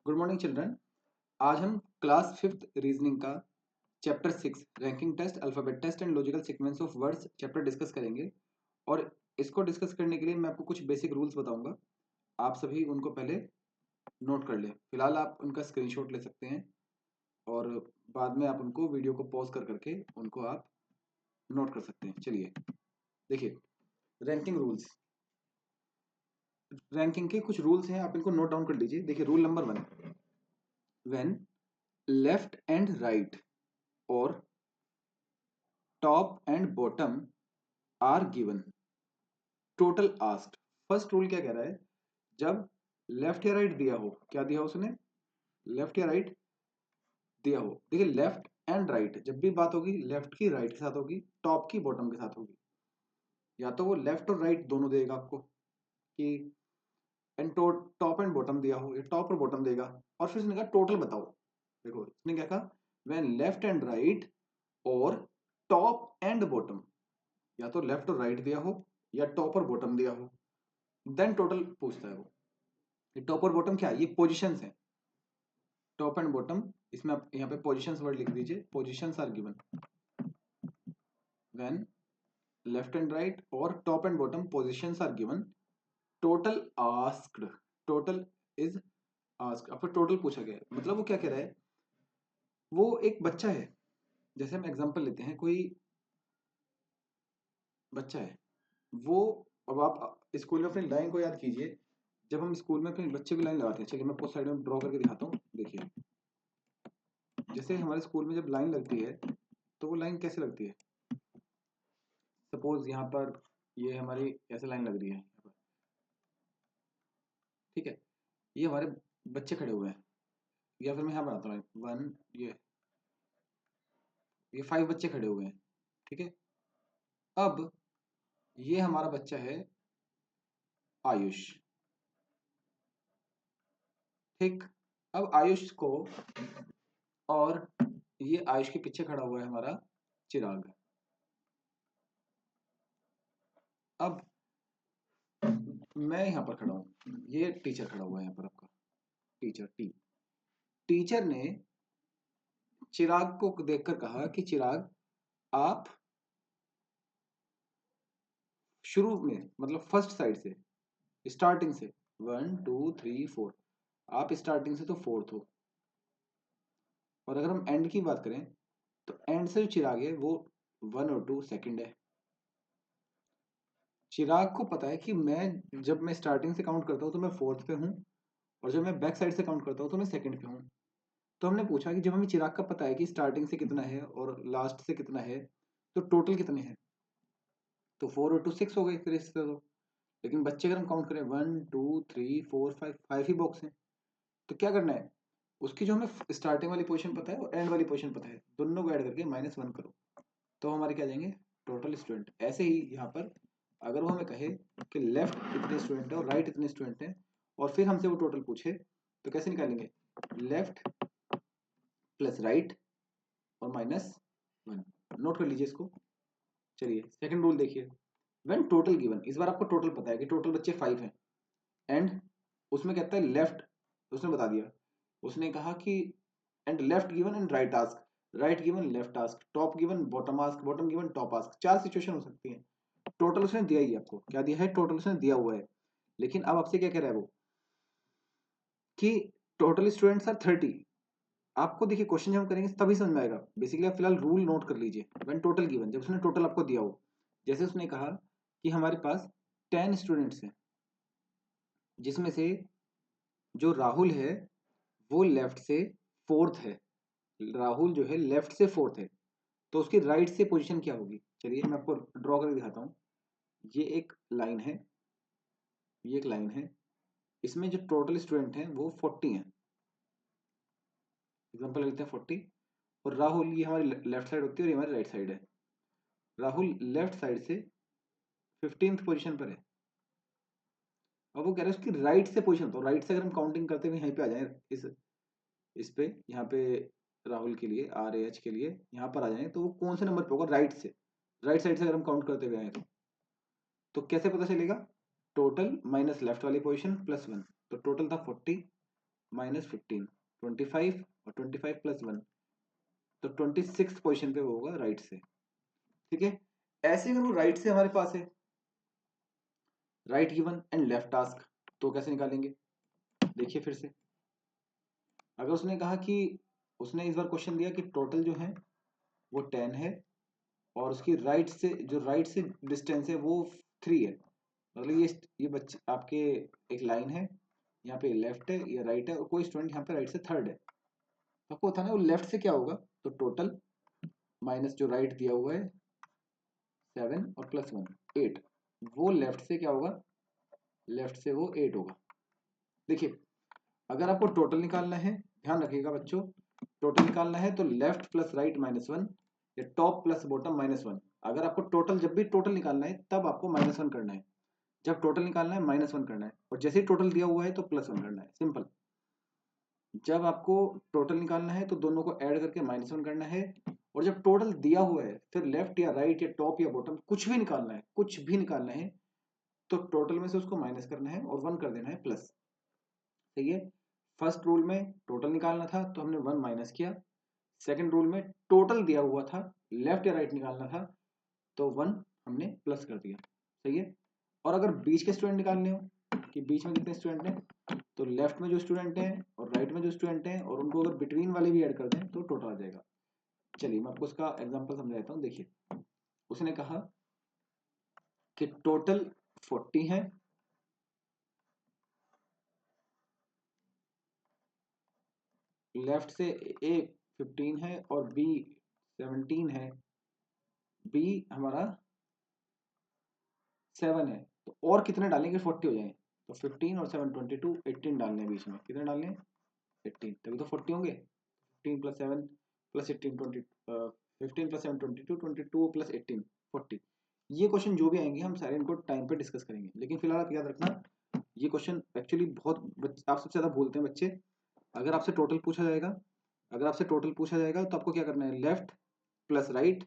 Good morning children. आज हम class fifth reasoning का chapter 6 ranking test, alphabet test and logical sequence of words chapter discuss करेंगे। और इसको डिस्कस करने के लिए मैं आपको कुछ बेसिक रूल्स बताऊंगा। आप सभी उनको पहले नोट कर लें। फिलहाल आप उनका स्क्रीनशॉट ले सकते हैं और बाद में आप उनको वीडियो को पॉज कर करके उनको आप नोट कर सकते हैं। चलिए देखिए, रैंकिंग रूल्स, रैंकिंग के कुछ रूल्स हैं, आप इनको नोट डाउन कर लीजिए। देखिए, rule number 1, when left and right और top and bottom are given, total asked. First rule क्या कह रहा है? जब लेफ्ट या राइट दिया हो, क्या दिया हो उसने? लेफ्ट या राइट दिया हो। देखिए, लेफ्ट एंड राइट जब भी बात होगी, लेफ्ट की राइट के साथ होगी, टॉप की बॉटम के साथ होगी। या तो वो लेफ्ट और राइट दोनों देगा आपको कि एंड टॉप एंड बॉटम दिया हो, ये टॉप और बॉटम देगा। और फिर उसने कहा टोटल बताओ। देखो इसने क्या कहा, व्हेन लेफ्ट एंड राइट और टॉप एंड बॉटम, या तो लेफ्ट और राइट दिया हो या टॉप और बॉटम दिया हो, देन टोटल पूछता है वो। ये टॉप और बॉटम क्या है? ये पोजीशंस हैं, टॉप एंड बॉटम। इसमें आप यहाँ पे पोजीशंस वर्ड लिख दीजिए। Positions are given when left and right और top and bottom positions are given, total asked. Total is asked, आपको टोटल पूछा गया है। मतलब वो क्या कह रहा है? वो एक बच्चा है, जैसे हम एग्जांपल लेते हैं, कोई बच्चा है वो। अब आप स्कूल में अपनी लाइन को याद कीजिए। जब हम स्कूल में अपने बच्चे की लाइन लगाते हैं, चलिए मैं आपको साइड में ड्रॉ करके दिखाता हूँ। देखिए, जैसे हमारे स्कूल में जब लाइन लगती है तो वो लाइन कैसे लगती है? सपोज यहाँ पर ये हमारी ऐसे लाइन लग रही है यहाँ पर, ठीक है। ये हमारे बच्चे खड़े हुए हैं, या फिर मैं यहाँ बनाता हूँ वन, ये 5 बच्चे खड़े हुए हैं, ठीक है। अब ये हमारा बच्चा है आयुष, ठीक। अब आयुष को, और ये आयुष के पीछे खड़ा हुआ है हमारा चिराग। अब मैं यहाँ पर खड़ा हूँ, ये टीचर खड़ा हुआ है यहाँ पर, आपका टीचर टी। टीचर ने चिराग को देखकर कहा कि चिराग, आप शुरू में, मतलब फर्स्ट साइड से, स्टार्टिंग से 1 2 3 4, आप स्टार्टिंग से तो फोर्थ हो। और अगर हम एंड की बात करें तो एंड से जो चिराग है वो 1 और 2 सेकंड है। चिराग को पता है कि जब मैं स्टार्टिंग से काउंट करता हूँ तो मैं फोर्थ पे हूँ, और जब मैं बैक साइड से काउंट करता हूँ तो मैं सेकंड पे हूँ। तो हमने पूछा कि जब हमें चिराग का पता है कि स्टार्टिंग से कितना है और लास्ट से कितना है, तो टोटल कितने हैं? तो 4 और 2 6 हो गए फिर इससे तो। लेकिन बच्चे अगर हम काउंट करें 1 2 3 4 5, 5 ही बॉक्स हैं। तो क्या करना है, उसकी जो हमें स्टार्टिंग वाली पोजीशन पता है और एंड वाली पोजीशन पता है, दोनों को ऐड करके -1 करो, तो हमारे क्या जाएंगे? Total student. ऐसे ही यहाँ पर अगर वो हमें कहे कि लेफ्ट इतने स्टूडेंट है और राइट इतने स्टूडेंट हैं, और फिर हमसे वो टोटल पूछे, तो कैसे निकालेंगे? लेफ्ट प्लस राइट और -1। नोट कर लीजिए इसको। चलिए सेकंड रूल देखिए, व्हेन टोटल गिवन। इस बार आपको टोटल पता है कि टोटल बच्चे 5 हैं, एंड उसमें कहता है लेफ्ट, उसने बता दिया, उसने कहा कि and left given and right ask, right given left ask, top given bottom ask, bottom given top ask. 4 situation हो सकती है। टोटल उसने दिया ही है आपको, क्या दिया है? टोटल उसने दिया हुआ है। लेकिन अब आपसे क्या कह रहा है वो, कि टोटल स्टूडेंट्स आर 30। आपको देखिए, क्वेश्चन जब हम करेंगे तभी समझ में आएगा। बेसिकली आप फिलहाल रूल नोट कर लीजिए। व्हेन टोटल गिवन, जब उसने टोटल आपको दिया हो, जैसे उसने कहा कि हमारे पास 10 स्टूडेंट्स हैं, जिसमें से जो राहुल है वो लेफ्ट से फोर्थ है। राहुल जो है लेफ्ट से फोर्थ है, तो उसकी राइट से पोजीशन क्या होगी? चलिए मैं आपको ड्रॉ करके दिखाता हूँ। ये एक लाइन है, ये एक लाइन है, इसमें जो टोटल स्टूडेंट हैं वो 40 हैं। एग्जांपल लेते हैं 40। और राहुल, ये हमारी लेफ्ट साइड होती है और ये हमारी राइट साइड है। राहुल लेफ्ट साइड से 15th पोजीशन पर है। अब वो कह रहे हैं उसकी राइट से पोजीशन, तो राइट से अगर हम काउंटिंग करते हुए यहीं पे आ जाए, इस पे, यहाँ पे राहुल के लिए, RH के लिए यहाँ पर आ जाए, तो वो कौन से नंबर पे होगा? राइट से, राइट साइड से अगर हम काउंट करते हुए आए तो कैसे पता चलेगा? टोटल माइनस लेफ्ट वाली पोजीशन +1। तो टोटल था 40, -15, 25 और 25 + 1, तो 26 पोजीशन पे वो होगा राइट से। ठीक है, ऐसे अगर वो राइट से हमारे पास है, right given and left task, तो कैसे निकालेंगे? देखिए फिर से, अगर उसने कहा कि उसने इस बार क्वेश्चन दिया कि टोटल जो है वो 10 है और उसकी राइट से जो राइट से डिस्टेंस है वो 3 है, मतलब ये बच्चे आपके एक लाइन है, यहाँ पे लेफ्ट है, ये राइट है, और कोई स्टूडेंट यहाँ पे राइट से थर्ड है, तो आपको बताना है वो लेफ्ट से क्या होगा। तो टोटल माइनस जो राइट दिया हुआ है 7 और +1 8, वो लेफ्ट से क्या होगा, लेफ्ट से वो 8 होगा। देखिए, अगर आपको टोटल निकालना है, ध्यान रखिएगा बच्चों, टोटल निकालना है तो लेफ्ट प्लस राइट -1 या टॉप प्लस बॉटम -1। अगर आपको टोटल, जब भी टोटल निकालना है तब आपको -1 करना है, जब टोटल निकालना है -1 करना है, और जैसे ही टोटल दिया हुआ है तो +1 करना है, सिंपल। जब आपको टोटल निकालना है तो दोनों को ऐड करके -1 करना है, और जब टोटल दिया हुआ है फिर लेफ्ट या राइट या टॉप या बॉटम कुछ भी निकालना है, कुछ भी निकालना है, तो टोटल में से उसको माइनस करना है और 1 कर देना है प्लस। सही है, फर्स्ट रूल में टोटल निकालना था तो हमने 1 माइनस किया, सेकंड रूल में टोटल दिया हुआ था, लेफ्ट या राइट निकालना था, तो 1 हमने प्लस कर दिया। सही है, और अगर बीच के स्टूडेंट निकालने हो कि बीच में कितने स्टूडेंट हैं, तो लेफ्ट में जो स्टूडेंट हैं और राइट में जो स्टूडेंट हैं और उनको अगर बिटवीन वाले भी ऐड कर दें तो टोटल आ जाएगा। चलिए मैं आपको उसका एग्जांपल समझाता हूँ। देखिए, उसने कहा कि टोटल 40 है, लेफ्ट से ए 15 है और बी 17 है, बी हमारा 7 है, तो और कितने डालेंगे 40 हो जाए, तो 15 और 7 22, 18 डालने हैं बीच में, कितने डालने हैं 18, तभी तो 40 होंगे। 15 + 7 + 18 20, 15 + 7 22, 22 + 18 40। ये क्वेश्चन जो भी आएंगे हम सारे इनको टाइम पे डिस्कस करेंगे, लेकिन फिलहाल आप याद रखना ये क्वेश्चन एक्चुअली बहुत आप सबसे ज्यादा भूलते हैं बच्चे। अगर आपसे टोटल पूछा जाएगा, अगर आपसे टोटल पूछा जाएगा तो आपको क्या करना है, लेफ्ट प्लस राइट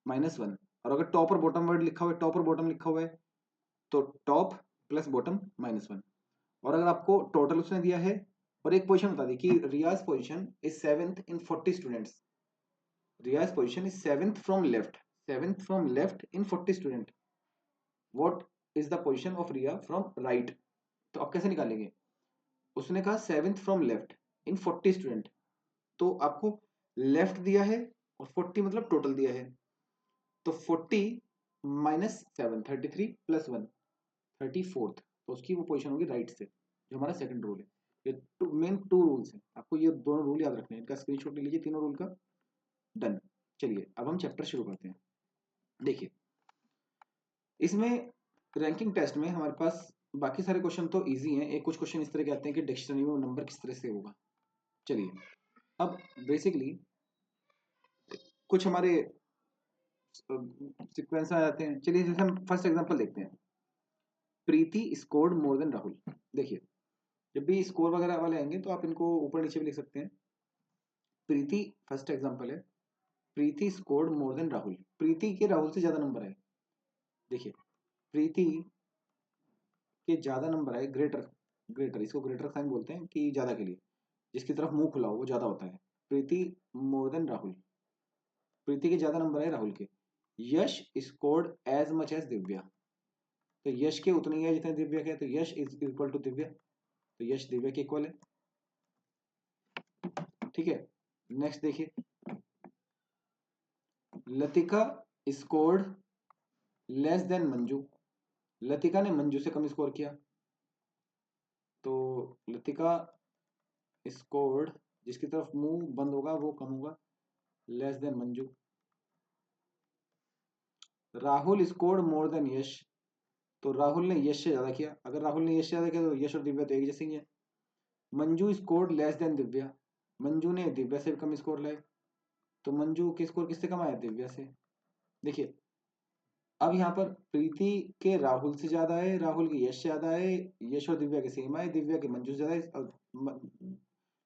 -1, और अगर टॉप और बॉटम वर्ड लिखा हुआ है, टॉप और बॉटम लिखा हुआ है, तो टॉप प्लस बॉटम -1। और अगर आपको टोटल उसने दिया है और एक पोजीशन बता दी कि Riya's position is 7th in 40 students, Riya's position is 7th from left, 7th from left in 40 student, what is the position of Riya from right, तो आप कैसे निकालेंगे। उसने कहा 7th from left in 40 student, तो आपको लेफ्ट दिया है और 40 मतलब टोटल दिया है, तो 40 -7 33 + 1 34th, तो उसकी वो पोजीशन होगी राइट से, जो हमारा सेकंड रूल है। ये मेन टू रूल्स हैं, आपको ये दोनों रूल याद रखने हैं, इनका स्क्रीनशॉट ले लीजिए तीनों रूल का। डन। चलिए अब हम चैप्टर शुरू करते हैं। देखिए, इसमें रैंकिंग टेस्ट में हमारे पास बाकी सारे क्वेश्चन तो इजी हैं, एक कुछ क्वेश्चन इस तरह के आते हैं कि डिक्शनरी में नंबर किस तरह से होगा। चलिए अब बेसिकली कुछ हमारे सीक्वेंस आ जाते हैं। चलिए जैसे हम फर्स्ट एग्जांपल देखते हैं, प्रीति स्कोर्ड मोर देन राहुल। देखिए, जब भी स्कोर वगैरह वाले आएंगे तो आप इनको ऊपर नीचे भी लिख सकते हैं। प्रीति फर्स्ट एग्जांपल है, प्रीति स्कोर्ड मोर देन राहुल, प्रीति के राहुल से ज्यादा नंबर आए। देखिए, प्रीति के ज्यादा नंबर आए, ग्रेटर, ग्रेटर इसको ग्रेटर साइन बोलते हैं कि ज्यादा के लिए, जिसकी तरफ मुंह खुला हो वो ज्यादा होता है। प्रीति मोर देन राहुल, प्रीति के ज्यादा नंबर आए राहुल के। Yash scored as much as Divya, तो यश के उतने ही है जितने दिव्या के, तो यश इज इक्वल टू दिव्या, तो यश दिव्या के इक्वल है। ठीक है, नेक्स्ट देखिए, Latika scored less than Manju, Latika ने मंजू से कम स्कोर किया, तो लतिका स्कोर्ड, जिसकी तरफ मुंह बंद होगा वो कम होगा, less than Manju. Rahul scored more than Yash, तो राहुल ने यश से ज्यादा किया, अगर राहुल ने यश से ज्यादा किया तो यश और दिव्या तो एक जैसे ही है। Manju scored less then Divya, Manju ने दिव्या से कम स्कोर लाए, तो मंजू के स्कोर किससे कम आया, दिव्या से। देखिए, अब यहाँ पर प्रीति के राहुल से ज्यादा है, राहुल के यश से ज्यादा है, यश और दिव्या के सेम आए, दिव्या के मंजू से ज्यादा है, और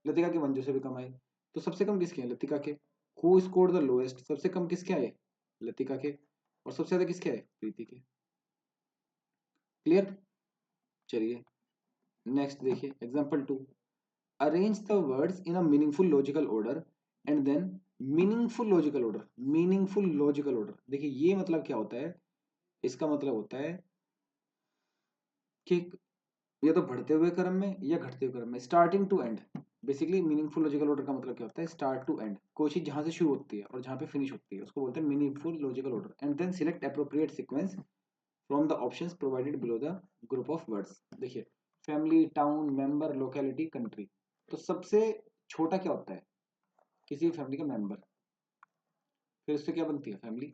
लतिका के मंजू से भी कम आए। तो सबसे कम किसके हैं, लतिका के। हु स्कोर्ड द लोएस्ट, सबसे कम किसके आए, लतिका के, और सबसे ज्यादा किसके आए, प्रीति के। क्लियर। चलिए नेक्स्ट देखिए example 2, arrange the words in a meaningful logical order and then meaningful logical order. Meaningful logical order, देखिए ये मतलब क्या होता है, इसका मतलब होता है कि या तो बढ़ते हुए क्रम में या घटते हुए क्रम में, starting to end. Basically meaningful logical order का मतलब क्या होता है, स्टार्ट टू एंड, कोई चीज जहां से शुरू होती है और जहां पे फिनिश होती है उसको बोलते हैं meaningful logical order. And then select appropriate sequence from the options provided below the group of words. देखिए family, town, member, locality, country. तो सबसे छोटा क्या होता है, किसी फैमिली का मेंबर, फिर उससे क्या बनती है फैमिली,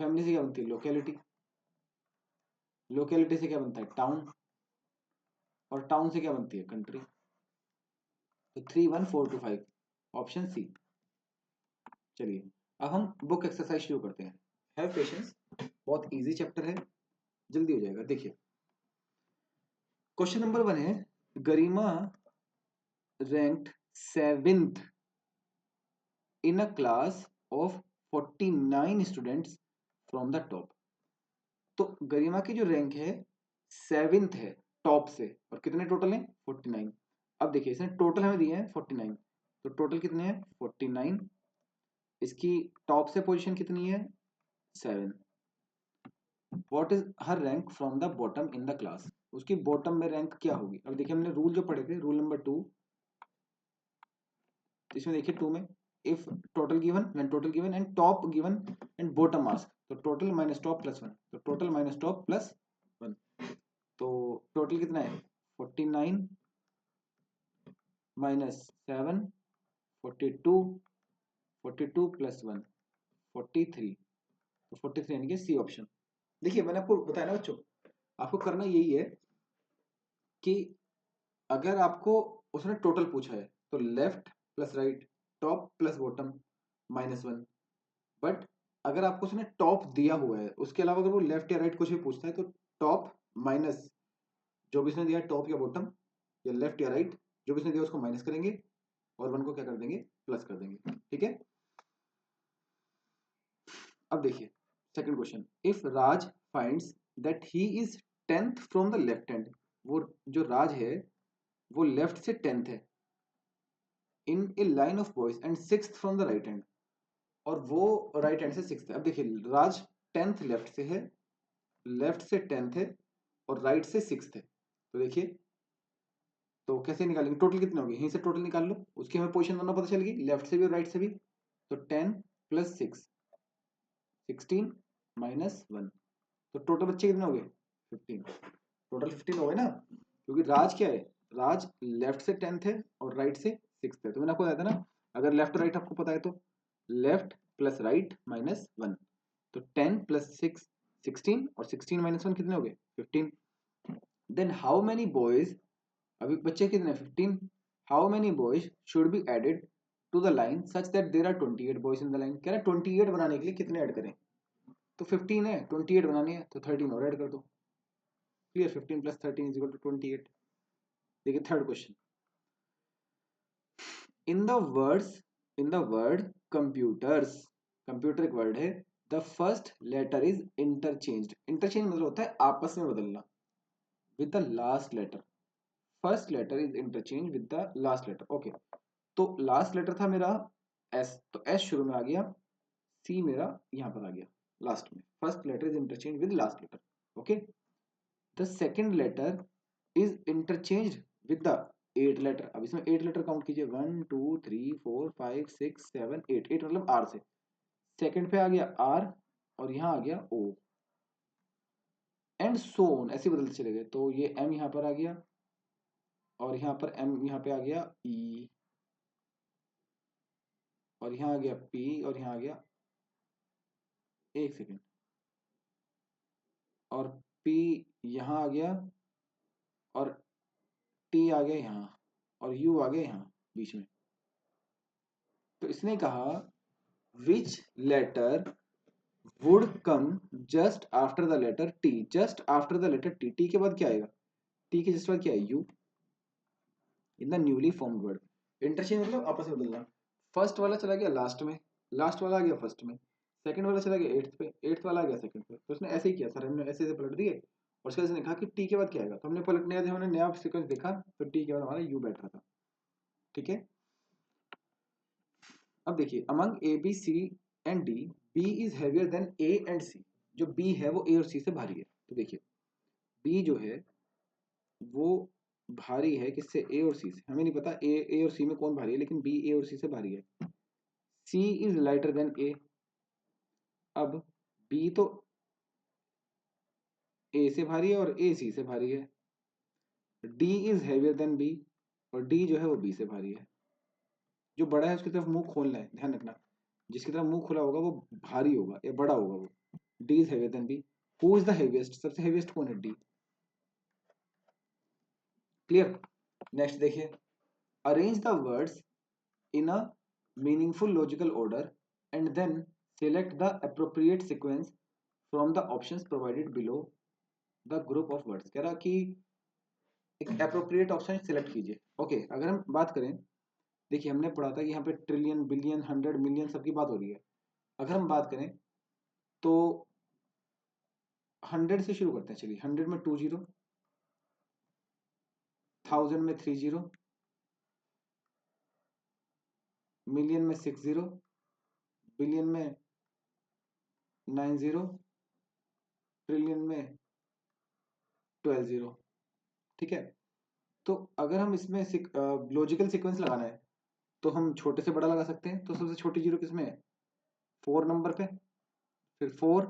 फैमिली से क्या बनती है लोकेलिटी, लोकेलिटी से क्या बनता है टाउन, और टाउन से क्या बनती है कंट्री। तो 3, 1, 4 to 5 ऑप्शन सी। चलिए अब हम बुक एक्सरसाइज शुरू करते हैं। हैव पेशेंस, बहुत इजी चैप्टर है, जल्दी हो जाएगा। देखिए क्वेश्चन नंबर 1 है, Garima ranked 7th in a class of 49 students from the top. तो गरिमा की जो रैंक है 7th है टॉप से, और कितने टोटल हैं 49। अब देखिए इसने टोटल हमें दिए हैं 49, तो टोटल कितने हैं 49, इसकी टॉप से पोजीशन कितनी है 7। What is her rank from the bottom in the class, उसकी बॉटम में रैंक क्या होगी। अब देखिए हमने रूल जो पढ़े थे, रूल नंबर 2, इसमें देखिए 2 में if total given, when total given and top given and bottom ask, तो टोटल माइनस टॉप प्लस 1, तो टोटल माइनस टॉप प्लस 1। तो टोटल कितना है 49 माइनस 7, 42, 42 प्लस 1 43, तो 43 यानी कि सी ऑप्शन। देखिए मैंने आपको बताया ना बच्चों, आपको करना यही है कि अगर आपको उसने टोटल पूछा है तो left plus right, top plus bottom -1। But अगर आपको उसने टॉप दिया हुआ है, उसके अलावा अगर वो लेफ्ट या राइट कुछ भी पूछता है, तो टॉप माइनस जो भी उसने दिया टॉप या बॉटम या लेफ्ट या राइट, जो भी उसने दिया उसको माइनस करेंगे और 1 को क्या कर देंगे प्लस कर देंगे। ठीक है, अब देखिए second question, if Raj finds that he is 10th from the left hand. वो जो राज है वो लेफ्ट से 10th है in a line of boys and 6th from the right hand, और वो राइट हैंड से 6th है। अब देखिए राज 10th लेफ्ट से है, लेफ्ट से 10th है और राइट से 6th है। तो देखिए तो कैसे निकालेंगे, टोटल कितने होंगे, यहीं से टोटल निकाल लो, उसकी हमें पोजीशन दोनों पता चल गई, लेफ्ट से भी और राइट से भी। तो 10 प्लस 6 16 माइनस 1, तो टोटल बच्चे कितने हो गए 15, टोटल 15 हो गए ना, क्योंकि राज क्या है, राज लेफ्ट से 10th है और राइट से 6th है। तो मैंने आपको बताया था ना, अगर लेफ्ट राइट आपको पता है तो लेफ्ट प्लस राइट -1, तो 10 प्लस 6 16, और 16 -1 कितने हो गए 15। देन हाउ मेनी बॉयज, अभी बच्चे कितने 15, how many boys should be added to the line such that there are 28 boys in the line. कह रहा है 28 बनाने के लिए कितने ऐड करें, तो 15 है, 28 बनानी है तो 13 और ऐड कर दो, clear, 15 plus 13 is equal to 28। देखिए third question, in the words, in the word computers, computer एक वर्ड है, the first letter is interchanged. Interchange मतलब होता है आपस में बदलना, with the last letter, first letter is interchange with the last letter. Okay, तो लास्ट लेटर था मेरा एस, तो एस शुरू में आ गया, सी मेरा यहां पर आ गया लास्ट में, first letter is interchange with last letter. Okay, the second letter is interchange with the 8 letter. अब इसमें 8 लेटर काउंट कीजिए, 1 2 3 4 5 6 7 8, 8 मतलब आर से, सेकंड पे आ गया आर और यहां आ गया ओ, एंड सो ऑन, ऐसे बदलते चले गए। तो ये एम यहां पर आ गया और यहां पर एम यहां पे आ गया ई, और यहां आ गया पी, और यहां आ गया, एक सेकेंड, और पी यहां आ गया और टी आ गया यहाँ और यू आ गया यहाँ बीच में। तो इसने कहा which letter would come just after the letter T, just after the letter T, T के बाद क्या आएगा, टी के जस्ट बाद क्या है you, in the newly formed word. Interchange मतलब आपस में बदलना, फर्स्ट वाला चला गया लास्ट में, लास्ट वाला आ गया फर्स्ट में, सेकंड वाला चला गया एट्थ पे, एट्थ वाला आ गया सेकंड पे। तो उसने ऐसे ही किया सर, हमने ऐसे ऐसे पलट दिए और उसके बाद इसने कहा कि टी के बाद क्या आएगा, तो हमने पलटने आया, हमने नया सीक्वेंस देखा, तो टी के बाद हमारा यू बैठ रहा था। ठीक है, अब देखिए among A B C and D, B is heavier than A and C. जो बी है वो ए और सी से भारी है। तो देखिए बी जो है वो भारी है किससे, ए और सी से। हमें नहीं पता ए और सी में कौन भारी है, लेकिन बी ए और सी से भारी है। सी इज लाइटर देन ए। अब बी तो ए से भारी है और ए सी से भारी है। D is heavier than B, और डी जो है वो बी से भारी है। जो बड़ा है उसकी तरफ मुंह खोलना है, ध्यान रखना, जिसकी तरफ मुंह खुला होगा वो भारी होगा या बड़ा होगा वो। D is heavier than B. Who is the heaviest, सबसे हैवीएस्ट कौन है, डी। क्लियर। नेक्स्ट देखिए, arrange the words in a meaningful logical order and then select the appropriate sequence from the options provided below the group of words। कह रहा कि एक appropriate option select कीजिए। Okay, अगर हम बात करें, देखिए हमने पढ़ा था कि यहाँ पे ट्रिलियन, बिलियन, 100 मिलियन सबकी बात हो रही है। अगर हम बात करें तो 100 से शुरू करते हैं। चलिए 100 में 2 जीरो, 1000 में 3 जीरो, मिलियन में 6 जीरो, बिलियन में 9 जीरो, ट्रिलियन में 12 जीरो। ठीक है, तो अगर हम इसमें लॉजिकल सीक्वेंस लगाना है तो हम छोटे से बड़ा लगा सकते हैं। तो सबसे छोटी जीरो किसमें है, 4 नंबर पे, फिर 4,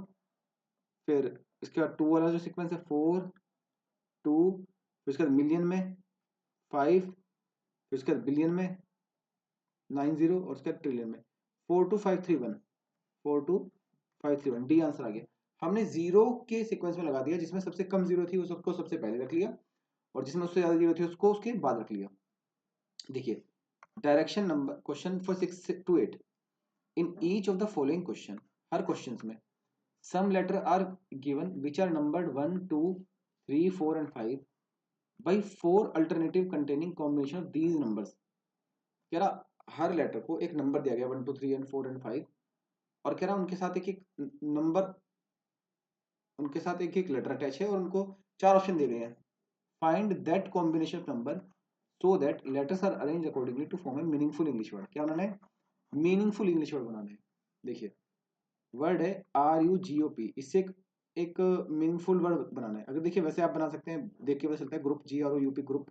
फिर इसके बाद 2 वाला जो सीक्वेंस है 4 2, फिर उसके बाद मिलियन में 5, फिर उसके बाद बिलियन में 9 जीरो, और उसके बाद ट्रिलियन में 42531, 42531। डी आंसर आ गया। हमने जीरो के सीक्वेंस में लगा दिया, जिसमें सबसे कम जीरो थी उसको सबसे पहले रख लिया, और जिसमें उससे ज्यादा जीरो थी उसको उसके बाद रख लिया। देखिए direction number question for 6 to 8, in each of the following question, her question में some letter are given which are numbered 1 2 3 4 and 5 by 4 alternative containing combination of these numbers। कह रहा हर लेटर को एक नंबर दिया गया 1 2 3 and 4 and 5, और कह रहा उनके साथ एक एक नंबर, उनके साथ एक एक लेटर अटैच है, और उनको 4 ऑप्शन दिए गए हैं। Find that combination of number so that letters are arrange accordingly to form a meaningful English word. क्या बनाना है, मीनिंगफुल इंग्लिश वर्ड बनाना है। देखिए वर्ड है RUGOP, इससे एक मीनिंगफुल वर्ड बनाना है। अगर देखिए वैसे आप बना सकते हैं, देख के पता चलता है ग्रुप GROUP ग्रुप।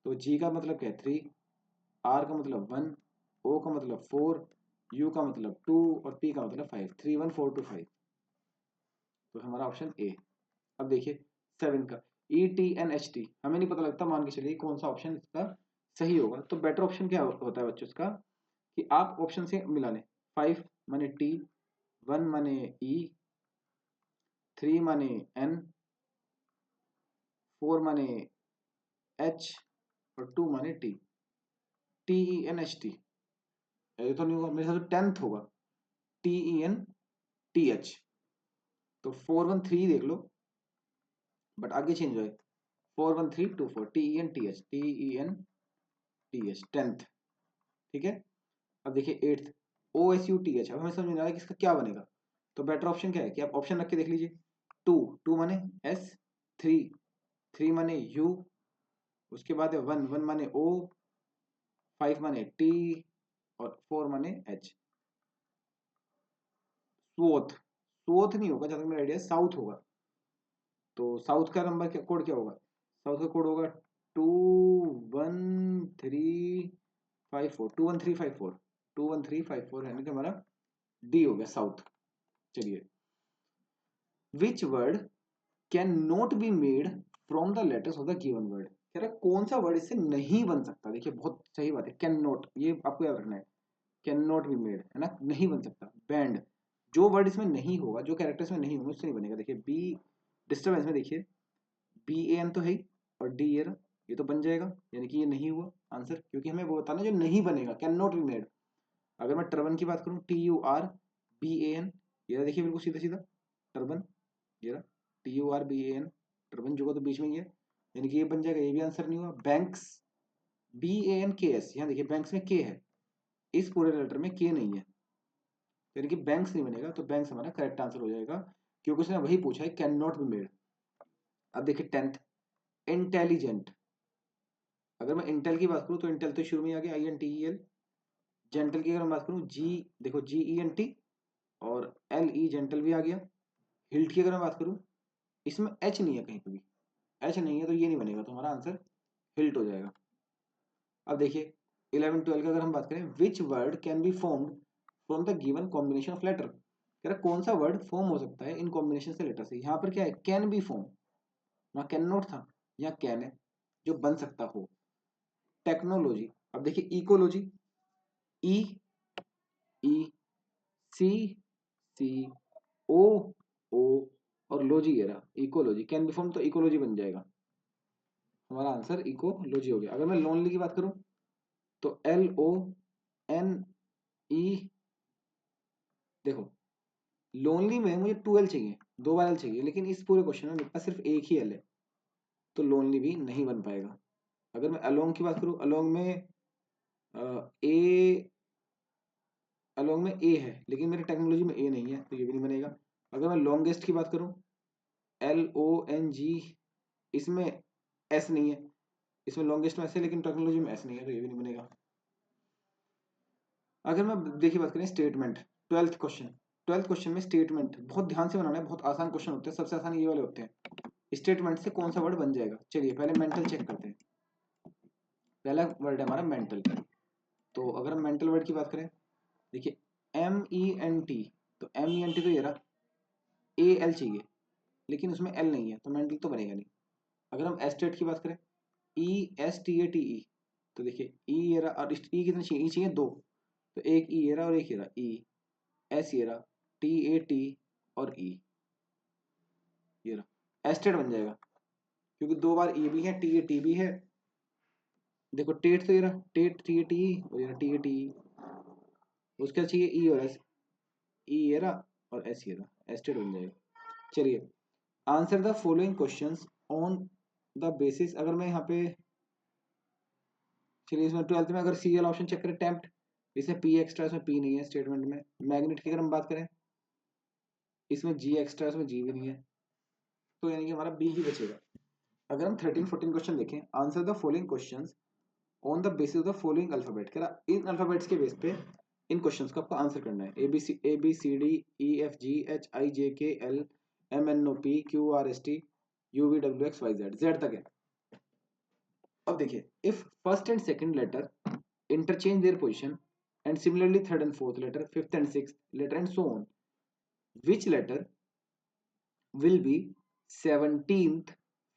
तो G का मतलब क्या है 3, R का मतलब 1, O का मतलब 4, U का मतलब 2, और P का मतलब 5, 3 1 4 2 5। तो हमारा ऑप्शन ए। अब देखिए 7 का ETNHT, हमें नहीं पता लगता, मान के चलिए कौन सा ऑप्शन इसका सही होगा। तो बेटर ऑप्शन क्या होता है बच्चों इसका, कि आप ऑप्शन से मिला लें। 5 माने T, 1 माने E, 3 माने N, 4 माने H, और 2 माने T। TENHT, ये तो नहीं होगा मेरे साथ, 10th होगा TENTH। तो 413 देख लो, बट आगे चेंज हो, 41324, TENTH 10th। ठीक है, अब देखिए 8th OSUTH। अब हमें समझ में आ रहा है कि इसका क्या बनेगा। तो बेटर ऑप्शन क्या है कि आप ऑप्शन रख के देख लीजिए। 2 2 माने S, 3 3 माने U, उसके बाद है 1 1 माने O, 5 माने T, और 4 माने H। सोथ, सोथ नहीं होगा जहां तक मेरा आइडिया, साउथ होगा। तो साउथ का नंबर क्या, कोड क्या होगा, साउथ का कोड होगा 21354, 21354, 21354, यानी कि हमारा डी हो गया साउथ। चलिए, विच word can not be made from the letters of the given word. कह रहा है कौन सा वर्ड इससे नहीं बन सकता। देखिए बहुत सही बात है, कैन नॉट, ये आपको याद रखना है, कैन नॉट बी मेड है ना, नहीं बन सकता। बैंड, जो वर्ड इसमें नहीं होगा, जो कैरेक्टर्स में नहीं होंगे उससे नहीं बनेगा। देखिए बी डिस्टर्बेंस में देखिए BAN तो है ही, और डी ये तो बन जाएगा, यानी कि ये नहीं हुआ आंसर, क्योंकि हमें वो बताना जो नहीं बनेगा, कैन नॉट बी मेड। अगर मैं टर्बन की बात करूँ TURBAN, ये देखिए बिल्कुल सीधा सीधा टर्बन, ये TURBAN, टर्बन जो तो बीच में ही है, यानी कि ये बन जाएगा, ये भी आंसर नहीं हुआ। बैंक्स BANKS, यहाँ देखिए बैंक्स में के है, इस पूरे लेटर में के नहीं है, यानी कि बैंक्स नहीं बनेगा। तो बैंक्स हमारा करेक्ट आंसर हो जाएगा, क्योंकि उसने वही पूछा है कैन नॉट बी मेड। अब देखिए 10th, इंटेलिजेंट। अगर मैं इंटेल की बात करूँ तो इंटेल तो शुरू में आ गया, INTEL। जेंटल की अगर मैं बात करूँ, जी, देखो GENT, और LE जेंटल भी आ गया। हिल्ट की अगर मैं बात करूँ, इसमें H नहीं है, कहीं पे भी H नहीं है, तो ये नहीं बनेगा, तो हमारा आंसर हिल्ट हो जाएगा। अब देखिए 11 12 की अगर हम बात करें, which word can be formed from the given combination of letter. कह रहा कौन सा वर्ड फॉर्म हो सकता है इन कॉम्बिनेशन से लेटर से। यहाँ पर क्या है, कैन बी फॉर्म, वहाँ कैन नॉट था, यहाँ कैन है, जो बन सकता हो। टेक्नोलॉजी, अब देखिए इकोलॉजी, ई, ई, सी, सी, ओ, ओ, और लॉजी है रहा, इकोलॉजी कैन बी फॉर्म, तो इकोलॉजी बन जाएगा। हमारा आंसर इकोलॉजी हो गया। अगर मैं लोनली की बात करूं तो LONE। देखो लोनली में मुझे 2L चाहिए, 2 बार L चाहिए, लेकिन इस पूरे क्वेश्चन में मेरे पास सिर्फ एक ही L है, तो लोनली भी नहीं बन पाएगा। अगर मैं अलोंग की बात करूं, ए अलोंग में ए है, लेकिन मेरे टेक्नोलॉजी में ए नहीं है, तो ये भी नहीं बनेगा। अगर मैं लॉन्गेस्ट की बात करूं, LONG, इसमें एस नहीं है, इसमें लॉन्गेस्ट में एस है, लेकिन टेक्नोलॉजी में एस नहीं है, तो ये भी नहीं बनेगा। अगर मैं देखिए बात करें स्टेटमेंट, 12th क्वेश्चन में स्टेटमेंट बहुत ध्यान से बनाना है, बहुत आसान क्वेश्चन होते हैं, सबसे आसान ये वाले होते हैं। स्टेटमेंट से कौन सा वर्ड बन जाएगा, चलिए पहले मेंटल चेक करते हैं। पहला वर्ड है हमारा मेंटल। तो अगर हम मेंटल वर्ड की बात करें, देखिए MENT, तो MENT तो ये रहा, AL चाहिए, लेकिन उसमें L नहीं है, तो मेंटल तो बनेगा नहीं। अगर हम एस्टेट की बात करें, ESTATE, तो देखिए ई ये रहा, और ई कितने चाहिए, ई चाहिए 2, तो एक ई ये रहा और एक ये रहा, ES ये रहा, TAT और E ये रहा, एस्टेट बन जाएगा, क्योंकि 2 बार E भी है, TAT भी है। देखो टेट तो ये रहा, टेट TATE, और ये रहा TATE, उसका चाहिए ई और एस, ई ये रहा और एस ये रहा, एस्टेट बन जाएगा। चलिए answer the following questions on the basis, अगर मैं यहाँ पे, चलिए इसमें 12th में अगर सीरियल ऑप्शन चेक करें, टेम्प्ट, इसमें P एक्स्ट्रा, इसमें P नहीं है स्टेटमेंट में। मैग्नेट की अगर हम बात करें, इसमें G एक्स्ट्रा, इसमें G भी नहीं है, तो यानी कि हमारा B ही बचेगा। अगर हम 13 14 क्वेश्चन देखें, answer the following questions on the basis of the following alphabet, कह रहा इन अल्फाबेट्स के बेस पे इन क्वेश्चंस का आपको आंसर करना है। ABCDEFGHIJKLMNOPQRSTUVWXYZ, Z तक है। अब देखिए, if first and second letter interchange their position, and similarly third and fourth letter, fifth and sixth letter, and so on, which letter will be 17th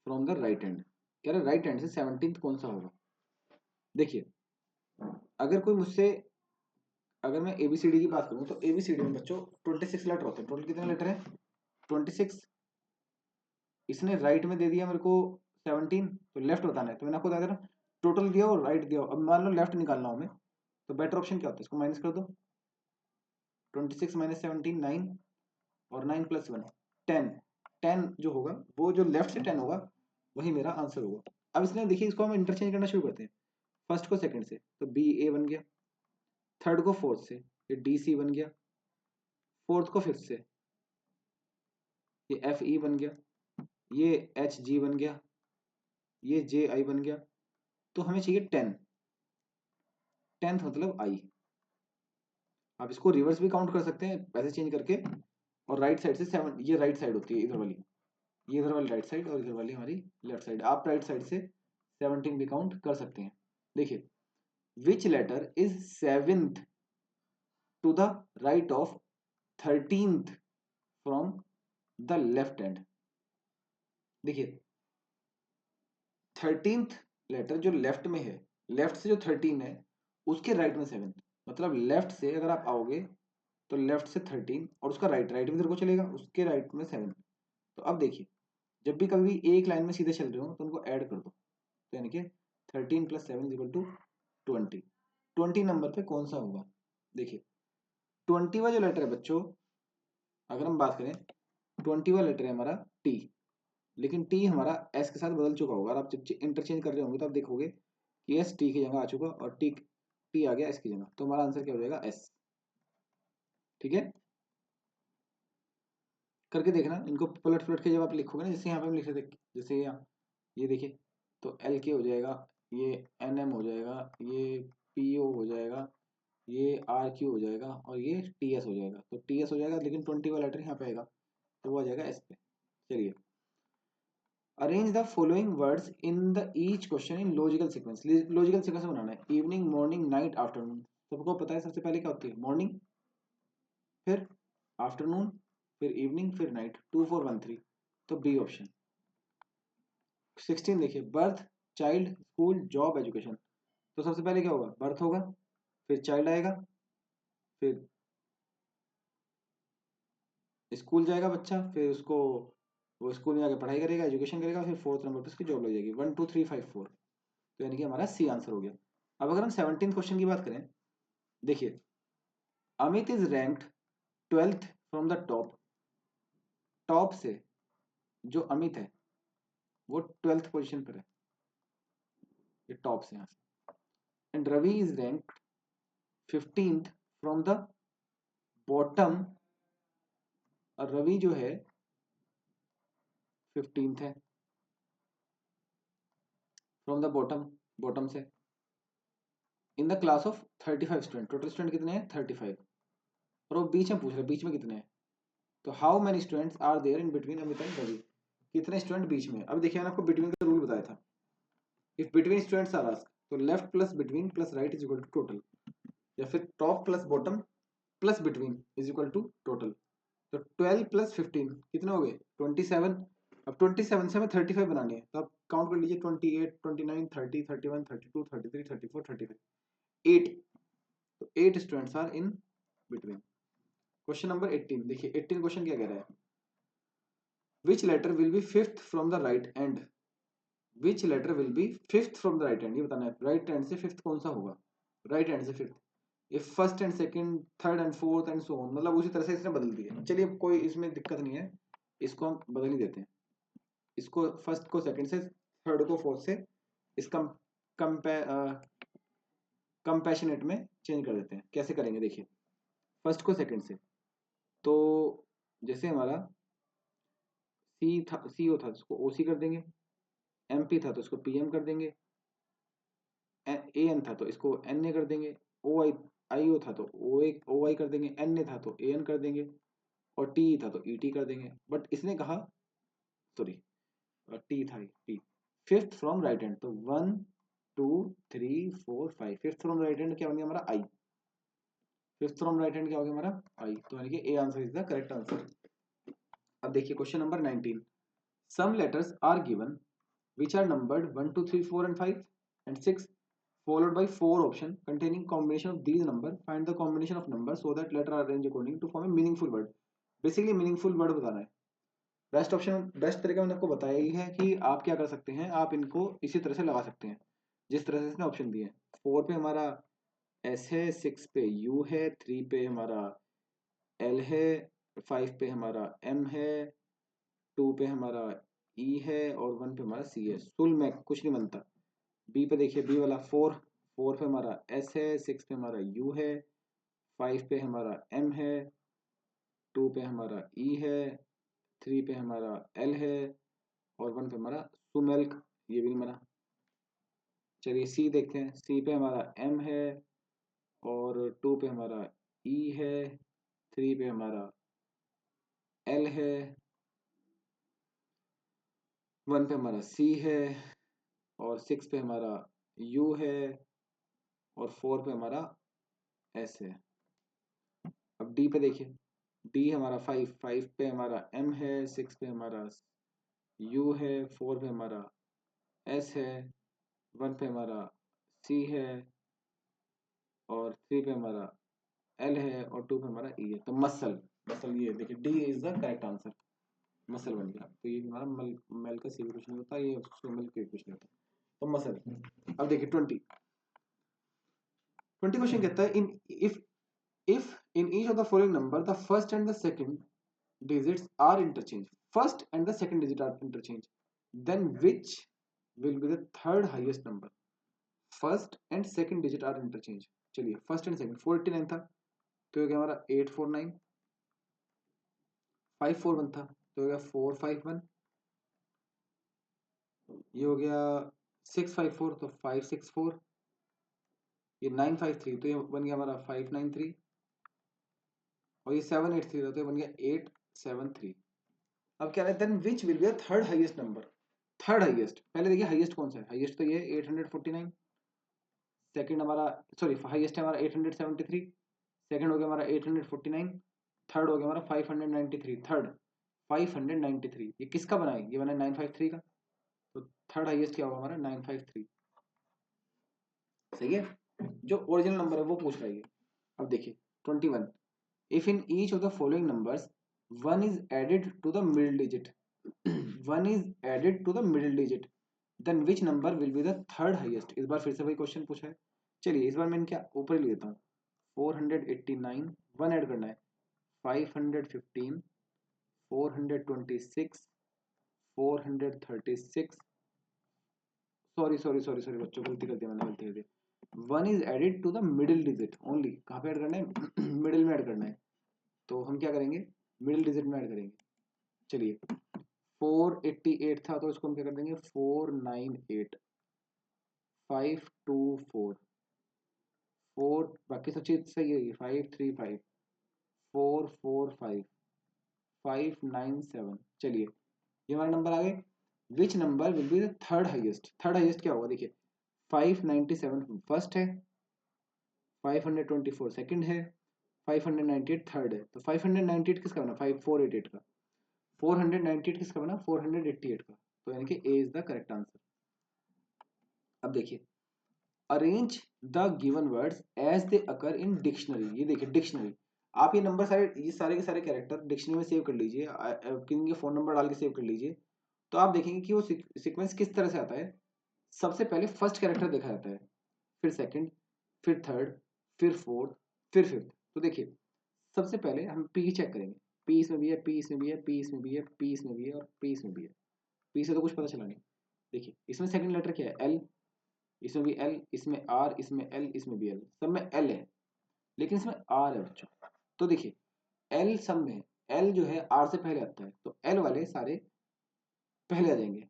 from the right hand। कह रहा right hand से 17th कौन सा होगा। देखिए अगर कोई मुझसे, अगर मैं ABCD की बात करूं, तो ABCD में बच्चों 26 लेटर होते हैं, टोटल कितने लेटर है 26। इसने राइट में दे दिया मेरे को 17, तो लेफ्ट बताना है, तो मैंने आपको बता देना टोटल दिया और राइट दिया। अब मान लो लेफ्ट निकालना हो हमें, तो बेटर ऑप्शन क्या होता है, इसको माइनस कर दो, 26 माइनस 17 9, और 9 प्लस 1 10। 10 जो होगा, वो जो लेफ्ट से 10 होगा वही मेरा आंसर होगा। अब इसने देखिए, इसको हम इंटरचेंज करना शुरू करते हैं, फर्स्ट को सेकंड से तो BA बन गया, थर्ड को फोर्थ से ये DC बन गया, फोर्थ को फिफ्थ से ये FE बन गया, ये HG बन गया, ये JI बन गया। तो हमें चाहिए 10, 10th मतलब I। आप इसको रिवर्स भी काउंट कर सकते हैं पैसे चेंज करके, और राइट साइड से 7, ये राइट साइड होती है इधर वाली, ये इधर वाली राइट साइड, और इधर वाली हमारी लेफ्ट साइड। आप राइट साइड से 17 भी काउंट कर सकते हैं। देखिए which letter is 7th to the right of 13th from the left hand. देखिए 13th लेटर जो लेफ्ट में है, लेफ्ट से जो 13 है उसके राइट में 7, मतलब लेफ्ट से अगर आप आओगे तो लेफ्ट से 13 और उसका राइट, राइट भी इधर को चलेगा, उसके राइट में 7। तो अब देखिए जब भी कभी एक लाइन में सीधे चल रहे हो तो उनको ऐड कर दो, तो यानी कि 13 + 7 = 20। 20 नंबर पे कौन सा होगा। देखिए 20वां जो लेटर है बच्चों, अगर हम बात करें 20वां लेटर है हमारा T, लेकिन T हमारा S के साथ बदल चुका होगा। और आप जब इंटरचेंज कर रहे होंगे तो आप देखोगे कि S T की जगह आ चुका और T आ गया S की जगह, तो हमारा आंसर क्या हो जाएगा S। ठीक है। करके देखना, इनको पलट पलट के जब आप लिखोगे ना, जैसे यहाँ पे हम लिख रहे थे, जैसे यहाँ ये देखिए, तो एल के हो जाएगा, ये एन एम हो जाएगा, ये पी ओ हो जाएगा, ये आर क्यू हो जाएगा, और ये टी एस हो जाएगा। तो टी एस हो जाएगा, लेकिन 20 वाला लेटर यहाँ पे आएगा, तो वो आ जाएगा एस पे। चलिए, arrange the following words in the each question in logical sequence. Logical sequence में बनाना है। Evening, morning, night, afternoon. सबको पता है सबसे पहले क्या होती है, मॉर्निंग, फिर आफ्टरनून, फिर इवनिंग, फिर नाइट। 2 4 1 3, तो बी ऑप्शन। 16 देखिए, birth, child, school, job, education. तो सबसे पहले क्या होगा, बर्थ होगा, फिर चाइल्ड आएगा, फिर स्कूल जाएगा बच्चा, फिर उसको वो स्कूल में जाके पढ़ाई करेगा, एजुकेशन करेगा, फिर फोर्थ नंबर पे उसकी जॉब लग जाएगी। 1 2 3 5 4, तो यानी कि हमारा सी आंसर हो गया। अब अगर हम 17 क्वेश्चन की बात करें, देखिए, Amit is ranked 12th from the top. Top से जो अमित है वो 12th पोजीशन पर है, ये टॉप से यहाँ से। And Ravi is ranked 15th from the bottom, और रवि जो है 15th है फ्रॉम द बॉटम, बॉटम से, in the class of 35 student. Total student कितने हैं, 35। और वो बीच में पूछ रहे, बीच में कितने हैं, तो how many students are there in between Amit and Ravi. कितने स्टूडेंट बीच में। अब देखिए, मैंने आपको बिटवीन का रूल बताया था, if between students are asked, तो left plus between plus right is equal to total, या फिर top plus bottom plus between is equal to total. तो 12 प्लस 15 कितने हो गए, 27। अब 27 से हमें 35 बनानी है, तो आप काउंट कर लीजिए, 28 29 30 31 32 33 34 35, 8। तो 8 students are in between. Question number 18 देखिए, 18 क्वेश्चन क्या कह रहा है, which letter will be fifth from the right end. Which letter will be fifth from the right end, ये बताना है, राइट हैंड से फिफ्थ कौन सा होगा, राइट हैंड से fifth. If first and second, third and fourth and so on, मतलब उसी तरह से इसने बदल दिया। चलिए, कोई इसमें दिक्कत नहीं है, इसको हम बदल ही देते हैं। इसको फर्स्ट को सेकंड से, थर्ड को फोर्थ से, इसका कंपैशनेट में चेंज कर देते हैं। कैसे करेंगे, देखिए, फर्स्ट को सेकंड से, तो जैसे हमारा सी था, सीओ था, तो उसको ओसी कर देंगे। एमपी था तो इसको पीएम कर देंगे। ए एन था तो इसको एन ए कर देंगे। ओ आई आई ओ था तो ओ आई कर देंगे। एन ए था तो ए एन कर देंगे। और टी था तो ई टी कर देंगे। बट इसने कहा, सॉरी, टी था, T. Fifth from right hand, तो 1 2 3 4 5, फिफ्थ फ्रॉम राइट हैंड क्या बन गया हमारा, I. Fifth from right hand क्या हो गया हमारा, आई। तो यानी कि A answer is the correct answer. अब देखिए, question number 19, some letters are given which are numbered 1 2 3 4 and 5 and 6, followed by 4 option containing combination of these number. Find the combination of numbers so that letter are arranged according to form a meaningful word. Basically meaningful word बताना है। Best option, best तरीका मैंने आपको बताया ही है कि आप क्या कर सकते हैं, आप इनको इसी तरह से लगा सकते हैं जिस तरह से इसने ऑप्शन दिए हैं। 4 पे हमारा एस है, 6 पे यू है, 3 पे हमारा एल है, 5 पे हमारा एम है, 2 पे हमारा ई है, और 1 पे हमारा सी है। सुल में कुछ नहीं बनता। बी पे देखिए, बी वाला 4, 4 पे हमारा एस है, 6 पे हमारा यू है, 5 पे हमारा एम है, 2 पे हमारा ई है, 3 पे हमारा एल है, और 1 पे हमारा सुमेल्क, ये भी नहीं बना। चलिए, सी देखते हैं। सी पे हमारा एम है, और 2 पे हमारा ई है, 3 पे हमारा एल है, 1 पे हमारा सी है, और 6 पे हमारा यू है, और 4 पे हमारा एस है। अब डी पे देखिए, डी हमारा 5, 5 पे हमारा एम है, 6 पे हमारा यू है, 4 पे हमारा एस है, 1 पे हमारा सी है, और 3 पे हमारा एल है, और 2 पे हमारा ई है। तो मसल, मसल ये देखिए, D is the correct answer. Muscle बन गया। तो ये हमारा मेल का सी भी कुछ नहीं होता, ये फीमेल के कुछ नहीं होता। तो मसल। अब देखिए, 20 क्वेश्चन कहता है, in if in each of the following number the first and the second digits are interchanged, first and the second digit are interchanged, then which will be the third highest number। first and second digit are interchanged। चलिए, first and second, 489 था तो ये क्या हमारा 849, 541 था तो हो गया 451, ये हो गया 654 तो 564, ये 953 तो ये बन गया हमारा 593, और ये 783 था तो ये बन गया 873। अब क्या रहता है, which will be the third highest number, third highest, पहले देखिए हाईएस्ट कौन सा है, हाईएस्ट तो ये 849, सेकंड हमारा, सॉरी हाईएस्ट है हमारा 873, सेकंड हो गया हमारा 849, थर्ड हो गया हमारा 593, थर्ड 593, ये किसका बना है, ये बना है 953 का, तो थर्ड हाईएस्ट क्या होगा हमारा 953। सही है, जो ओरिजिनल नंबर है वो पूछ रहा है ये। अब देखिए 21, if in each of the following numbers one is added to the middle digit, one is added to the middle digit, then which number will be the third highest. इस बार फिर से वही क्वेश्चन पूछा है, चलिए इस बार मैं क्या ऊपर ही लेता हूँ, 489, वन ऐड करना है, 515, 426, 436, सॉरी सॉरी सॉरी सॉरी बच्चों, गलती कर दिया मैंने, गलती कर दिया, one is added to the middle digit only, कहाँ पे ऐड करना है मिडिल में ऐड करना है, तो हम क्या करेंगे, मिडिल डिजिट में ऐड करेंगे। चलिए 488 था तो इसको हम क्या कर देंगे 498, 524, 4, बाकी सब चीज सही है, 535, 445, 597। चलिए ये हमारे नंबर आ गए, विच number will be the third highest, third highest क्या होगा देखिए, 597 फर्स्ट है, 524 सेकंड है, 598 थर्ड है, तो 598 किसका बना, 5488 का, 498 किसका बना, 488 का, तो यानी कि A is the correct answer. अब देखिए arrange the given words as they occur in dictionary, ये देखिए डिक्शनरी, आप ये नंबर सारे, ये सारे के सारे कैरेक्टर डिक्शनरी में सेव कर लीजिए, किसी के फोन नंबर डाल के सेव कर लीजिए, तो आप देखेंगे कि वो सीक्वेंस किस तरह से आता है। सबसे पहले फर्स्ट कैरेक्टर देखा जाता है, फिर सेकंड, फिर थर्ड, फिर फोर्थ, फिर फिफ्थ। तो देखिए सबसे पहले हम पी चेक करेंगे, पी इसमें भी है, पी इसमें भी है, पी इसमें भी है, पी इसमें भी है, और पी इसमें भी है, पी से तो कुछ पता चला नहीं। देखिए इसमें सेकंड लेटर क्या है, एल, इसमें भी एल, इसमें आर, इसमें एल, इसमें भी एल, सब में एल है, लेकिन इसमें आर है बच्चों। तो देखिए एल सब में, एल जो है आर से पहले आता है, तो एल वाले सारे पहले आ जाएंगे,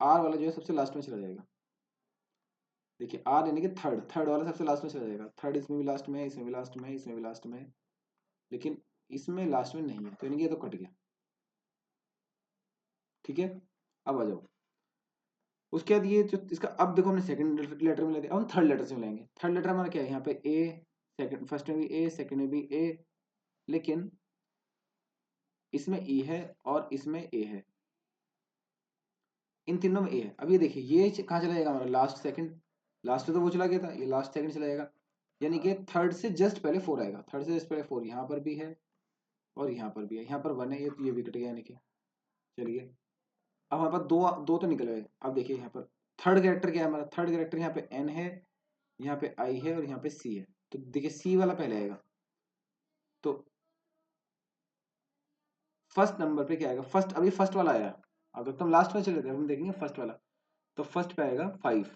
आर वाला जो है सबसे लास्ट में चला जाएगा। देखिए आर यानी कि थर्ड, थर्ड वाला सबसे लास्ट में चला जाएगा, थर्ड इसमें भी लास्ट में है, इसमें भी लास्ट में है, इसमें भी लास्ट में है, लेकिन इसमें लास्ट में नहीं है, तो यानी कि ये तो कट गया। ठीक है, अब आ जाओ, उसके बाद ये जो इसका, अब देखो हमने सेकंड लेटर में ले दिया, अब हम थर्ड लेटर से मिलाएंगे। थर्ड लेटर हमारा क्या है, यहाँ पे ए, सेकंड, फर्स्ट में भी ए, सेकंड में भी ए, लेकिन इसमें ई है और इसमें ए है, इन तीनों में ए है। अब ये देखिए ये कहाँ चला जाएगा हमारा, लास्ट सेकंड, लास्ट तो वो चला गया था, ये लास्ट सेकंड चला जाएगा, यानी कि थर्ड से जस्ट पहले फोर आएगा, थर्ड से जस्ट पहले फोर, यहाँ पर भी है और यहाँ पर भी है, यहाँ पर वन है, ये भी कट गया यानी कि। चलिए अब हमारे पास दो दो तो निकल गए। अब देखिए यहाँ पर थर्ड कैरेक्टर क्या है हमारा, थर्ड कैरेक्टर यहाँ पे एन है, यहाँ पे आई है और यहाँ पे सी है, तो देखिए सी वाला पहले आएगा, तो फर्स्ट नंबर पे क्या आएगा, फर्स्ट, अभी फर्स्ट वाला आया, अगर तुम लास्ट में चले गए हम देखेंगे फर्स्ट वाला, तो फर्स्ट पे आएगा 5,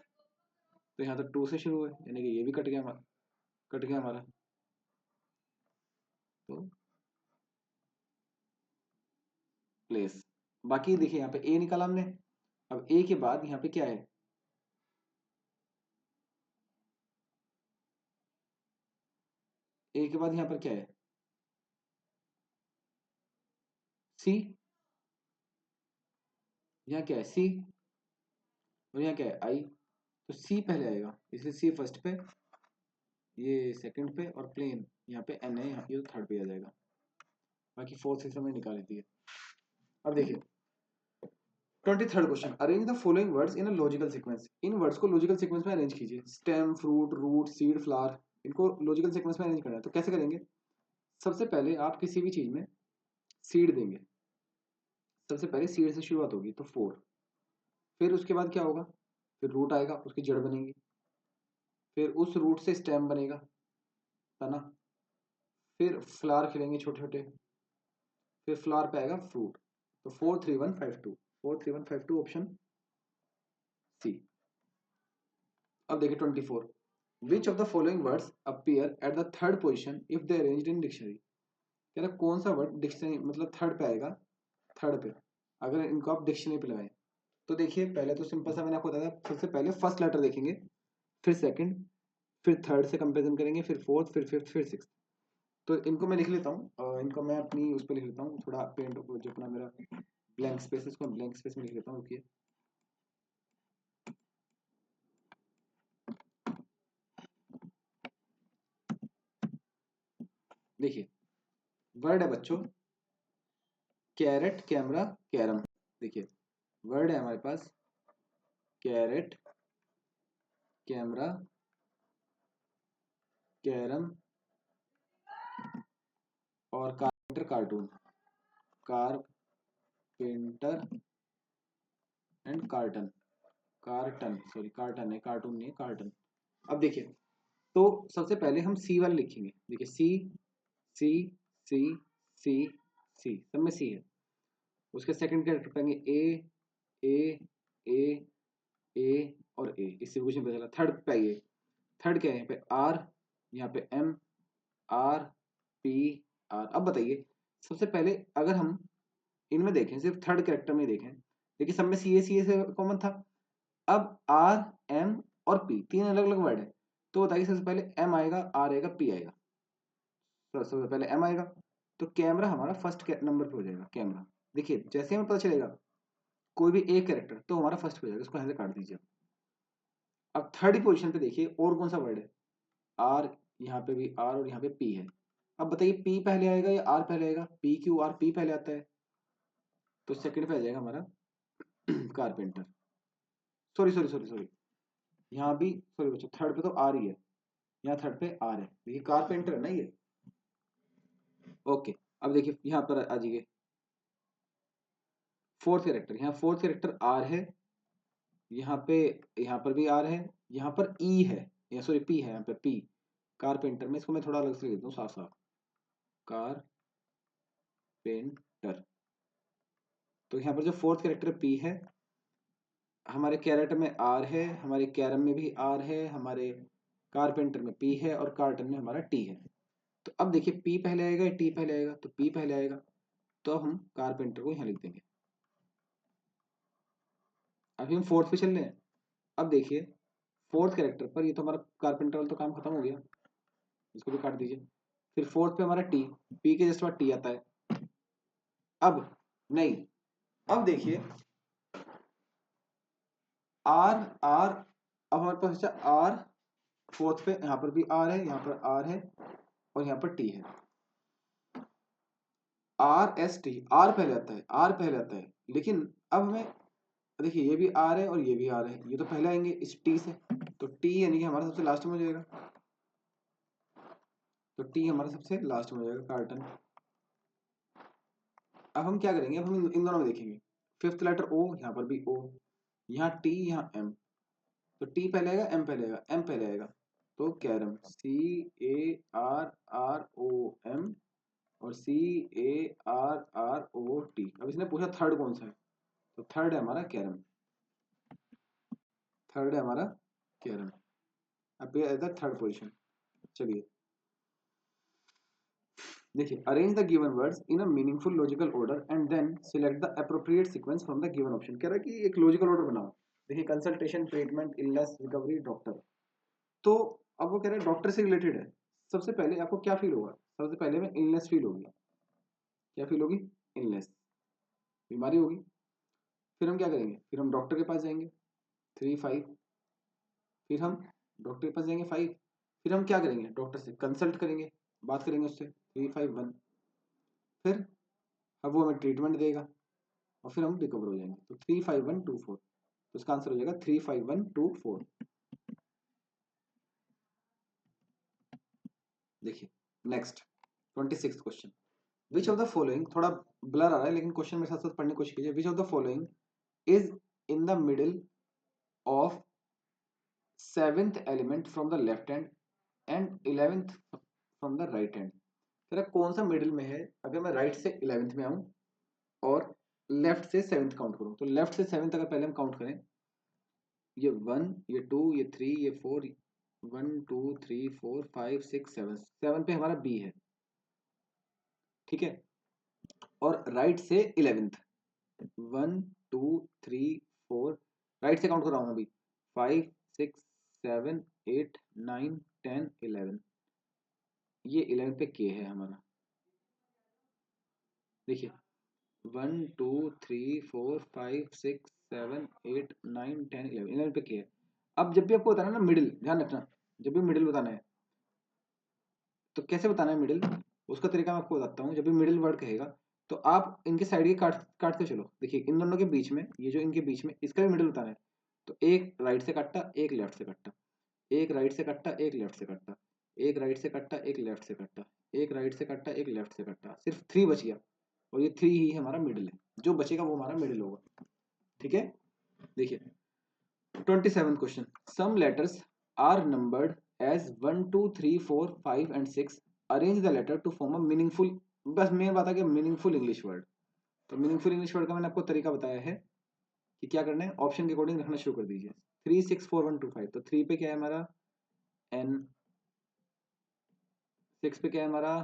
तो यहाँ तो 2 से शुरू है, यानी कि ये भी कट गया हमारा, कट गया हमारा, तो प्लेस। बाकी देखिए यहाँ पे ए निकाला हमने, अब ए के बाद यहाँ पे क्या है, ए के बाद यहाँ पर क्या है, सी, यहाँ क्या है सी, और यहाँ क्या है आई, तो सी पहले आएगा, इसलिए सी फर्स्ट पे, ये सेकंड पे, और प्लेन यहाँ पे एन है, यहाँ ये थर्ड पे आ जाएगा। बाकी फोर्थ सिस्टम में निकाल लेती है। अब देखिए 23rd question, arrange the following words in a logical sequence, इन वर्ड्स को लॉजिकल सीक्वेंस में अरेंज कीजिए, stem, fruit, root, seed, flower, इनको लॉजिकल सीक्वेंस में अरेंज करना है, तो कैसे करेंगे, सबसे पहले आप किसी भी चीज में सीड देंगे, सबसे पहले सीड से शुरुआत होगी तो 4, फिर उसके बाद क्या होगा, फिर रूट आएगा, उसकी जड़ बनेगी, फिर उस रूट से स्टेम बनेगा, है ना, फिर फ्लावर खिलेंगे छोटे छोटे, फिर फ्लावर पे आएगा फ्रूट, तो 43152, 43152 ऑप्शन सी। अब देखिए 24, विच of the following words appear at the third position if they arranged in dictionary, कह रहा कौन सा वर्ड डिक्शनरी मतलब थर्ड पे आएगा थर्ड पे अगर इनको आप डिक्शनरी पे लगाएं तो देखिए पहले तो सिंपल सा मैंने आपको बताया, सबसे पहले फर्स्ट लेटर देखेंगे, फिर सेकंड, फिर थर्ड से कंपेरिजन करेंगे, फिर फोर्थ, फिर फिफ्थ, फिर सिक्स। तो इनको मैं लिख लेता हूँ, इनको मैं अपनी उस पर लिख लेता हूँ, थोड़ा पेंट जो अपना मेरा ब्लैंक स्पेस है इसको ब्लैंक स्पेस में लिख लेता हूँ, रुकिए। देखिए वर्ड है बच्चों कैरेट, कैमरा, कैरम। देखिए वर्ड है हमारे पास कैरेट, कैमरा, कैरम और carpenter, cartoon, carpenter and carton, carton sorry carton है, कार्टून नहीं है, कार्टन। अब देखिए तो सबसे पहले हम सी वाले लिखेंगे। देखिए सी, सी, सी, सी, सी, सब में सी है। उसके सेकंड कैरेक्टर पाएंगे ए, ए, ए, ए और ए, इससे कुछ नहीं पता चला। थर्ड पे आइए, थर्ड क्या है यहाँ पे आर, यहाँ पे एम, आर, पी, आर। अब बताइए सबसे पहले अगर हम इनमें देखें, सिर्फ थर्ड कैरेक्टर में देखें, देखिए सब में सी ए से कॉमन था। अब आर, एम और पी तीन अलग अलग वर्ड है, तो बताइए सबसे पहले एम आएगा, आर आएगा, पी आएगा। तो सबसे पहले एम आएगा, तो कैमरा हमारा फर्स्ट नंबर पे हो जाएगा कैमरा। देखिए जैसे हमें पता चलेगा कोई भी एक कैरेक्टर तो हमारा फर्स्ट पे हो जाएगा, इसको यहाँ से काट दीजिए। अब थर्ड पोजीशन पे देखिए और कौन सा वर्ड है, आर, यहाँ पे भी आर और यहाँ पे पी है। अब बताइए पी पहले आएगा या आर पहले आएगा, पी क्यू आर, पी पहले आता है, तो सेकंड पे आ जाएगा हमारा carpenter. Sorry sorry sorry sorry, यहाँ भी सॉरी बच्चों, थर्ड पे तो आर ही है, यहाँ थर्ड पे आर है, देखिए कारपेंटर है ना ये। ओके अब देखिए यहाँ पर आ जाइए फोर्थ कैरेक्टर, यहाँ फोर्थ कैरेक्टर आर है, यहाँ पे, यहाँ पर भी आर है, यहाँ पर ई है, या सॉरी पी है, यहाँ पे पी, कारपेंटर में इसको मैं थोड़ा अलग से लिख देता हूँ साफ साफ, कारपेंटर। तो यहाँ पर जो फोर्थ कैरेक्टर पी है, हमारे कैरेट में आर है, हमारे कैरम में भी आर है, हमारे कारपेंटर में पी है और कार्टन में हमारा टी है। तो अब देखिए पी पहले आएगा या टी पहले आएगा, तो पी पहले आएगा, तो अब हम कारपेंटर को यहाँ लिख देंगे। अभी हम फोर्थ पे चल रहे हैं। अब देखिए फोर्थ कैरेक्टर पर ये तो हमारा कारपेंटर वाला तो काम खत्म हो गया, इसको भी काट दीजिए। फिर फोर्थ पे हमारा टी, पी के जस्ट बाद टी आता है। अब नहीं, अब देखिए आर, आर, अब हमारे पास बचा आर, फोर्थ पे यहाँ पर भी आर है, यहाँ पर आर है और यहाँ पर टी है। आर एस टी, आर पहले आता है, आर पहले आता है, लेकिन अब हमें देखिए ये भी आर है और ये भी आर है, ये तो पहले आएंगे इस टी से, तो टी यानी कि हमारा सबसे लास्ट में हो जाएगा, तो टी हमारा सबसे लास्ट में हो जाएगा, कार्टन। अब हम क्या करेंगे, अब हम इन दोनों में देखेंगे, फिफ्थ लेटर ओ, यहाँ पर भी ओ, यहाँ टी, यहाँ एम, तो टी पहले आएगा, एम पहले आएगा, एम पहले आएगा, तो carrom, C A R R O M और C A R R O T. अब इसने पूछा थर्ड कौन सा है, तो थर्ड है हमारा कैरम, थर्ड है हमारा कैरम। अब ये है थर्ड पोजीशन। चलिए देखिए arrange the given words in a meaningful logical order and then select the appropriate sequence from the given option. कह रहा है कि एक लॉजिकल ऑर्डर बनाओ। देखिए consultation, treatment, illness, recovery, doctor. तो अब वो कह रहे हैं डॉक्टर से रिलेटेड है। सबसे पहले आपको क्या फील होगा, सबसे पहले में इलनेस फील होगी। क्या फील होगी, इलनेस, बीमारी होगी। फिर हम क्या करेंगे, फिर हम डॉक्टर के पास जाएंगे, 3 5, फिर हम डॉक्टर के पास जाएंगे 5, फिर हम क्या करेंगे, डॉक्टर से कंसल्ट करेंगे, बात करेंगे उससे, 3 5 1, फिर अब वो हमें ट्रीटमेंट देगा और फिर हम रिकवर हो जाएंगे। तो 3 5 1 2 4, तो इसका आंसर हो जाएगा 3 5 1 2 4। देखिए next 26 question, which of the following, थोड़ा ब्लर आ रहा है लेकिन क्वेश्चन मेरे साथ साथ पढ़ने की कोशिश कीजिए। विच of the following is in the middle of seventh element from the left hand and 11th from the right hand. तेरा कौन सा मिडिल में है, अगर मैं राइट से 11th में आऊं और लेफ्ट से 7th काउंट करूं, तो लेफ्ट से 7th अगर पहले हम काउंट करें, ये 1, ये 2, ये 3, ये 4, 1 2 3 4 5 6 7, 7 पे हमारा बी है, ठीक है। और राइट से 11th। 1 2 3 4, राइट से काउंट कर रहा हूँ अभी। 5 6 7 8 9 10 11, ये 11 पे के है हमारा। देखिए 1 2 3 4 5 6 7 8 9 10 11, 11 पे के है। अब जब भी आपको बताना है ना मिडिल, ध्यान रखना, जब भी मिडिल बताना है तो कैसे बताना है मिडिल, उसका तरीका मैं आपको बताता हूँ। जब भी मिडिल वर्ड कहेगा तो आप इनके साइड के काटते चलो। देखिए इन दोनों के बीच में, ये जो इनके बीच में, इसका भी मिडिल बताना है। तो एक राइट से कट्टा, एक लेफ्ट से कट्टा, एक राइट से कट्टा, एक लेफ्ट से कट्टा, एक राइट से कट्टा, एक लेफ्ट से कट्टा, एक राइट से कट्टा, एक लेफ्ट से कट्टा, सिर्फ 3 बच गया। और ये 3 ही हमारा मिडिल है, जो बचेगा वो हमारा मिडिल होगा। ठीक है, देखिए 27 question. Some letters are numbered as 1 2 3 4 5 and 6, arrange the letter to form a meaningful. बस मेन बात है कि मीनिंगफुल इंग्लिश वर्ड। तो मीनिंगफुल इंग्लिश वर्ड का मैंने आपको तरीका बताया है कि क्या करना है। ऑप्शन के अकॉर्डिंग रखना शुरू कर दीजिए। 3 6 4 1 2 5, तो 3 पे क्या है हमारा एन, 6 पे क्या है हमारा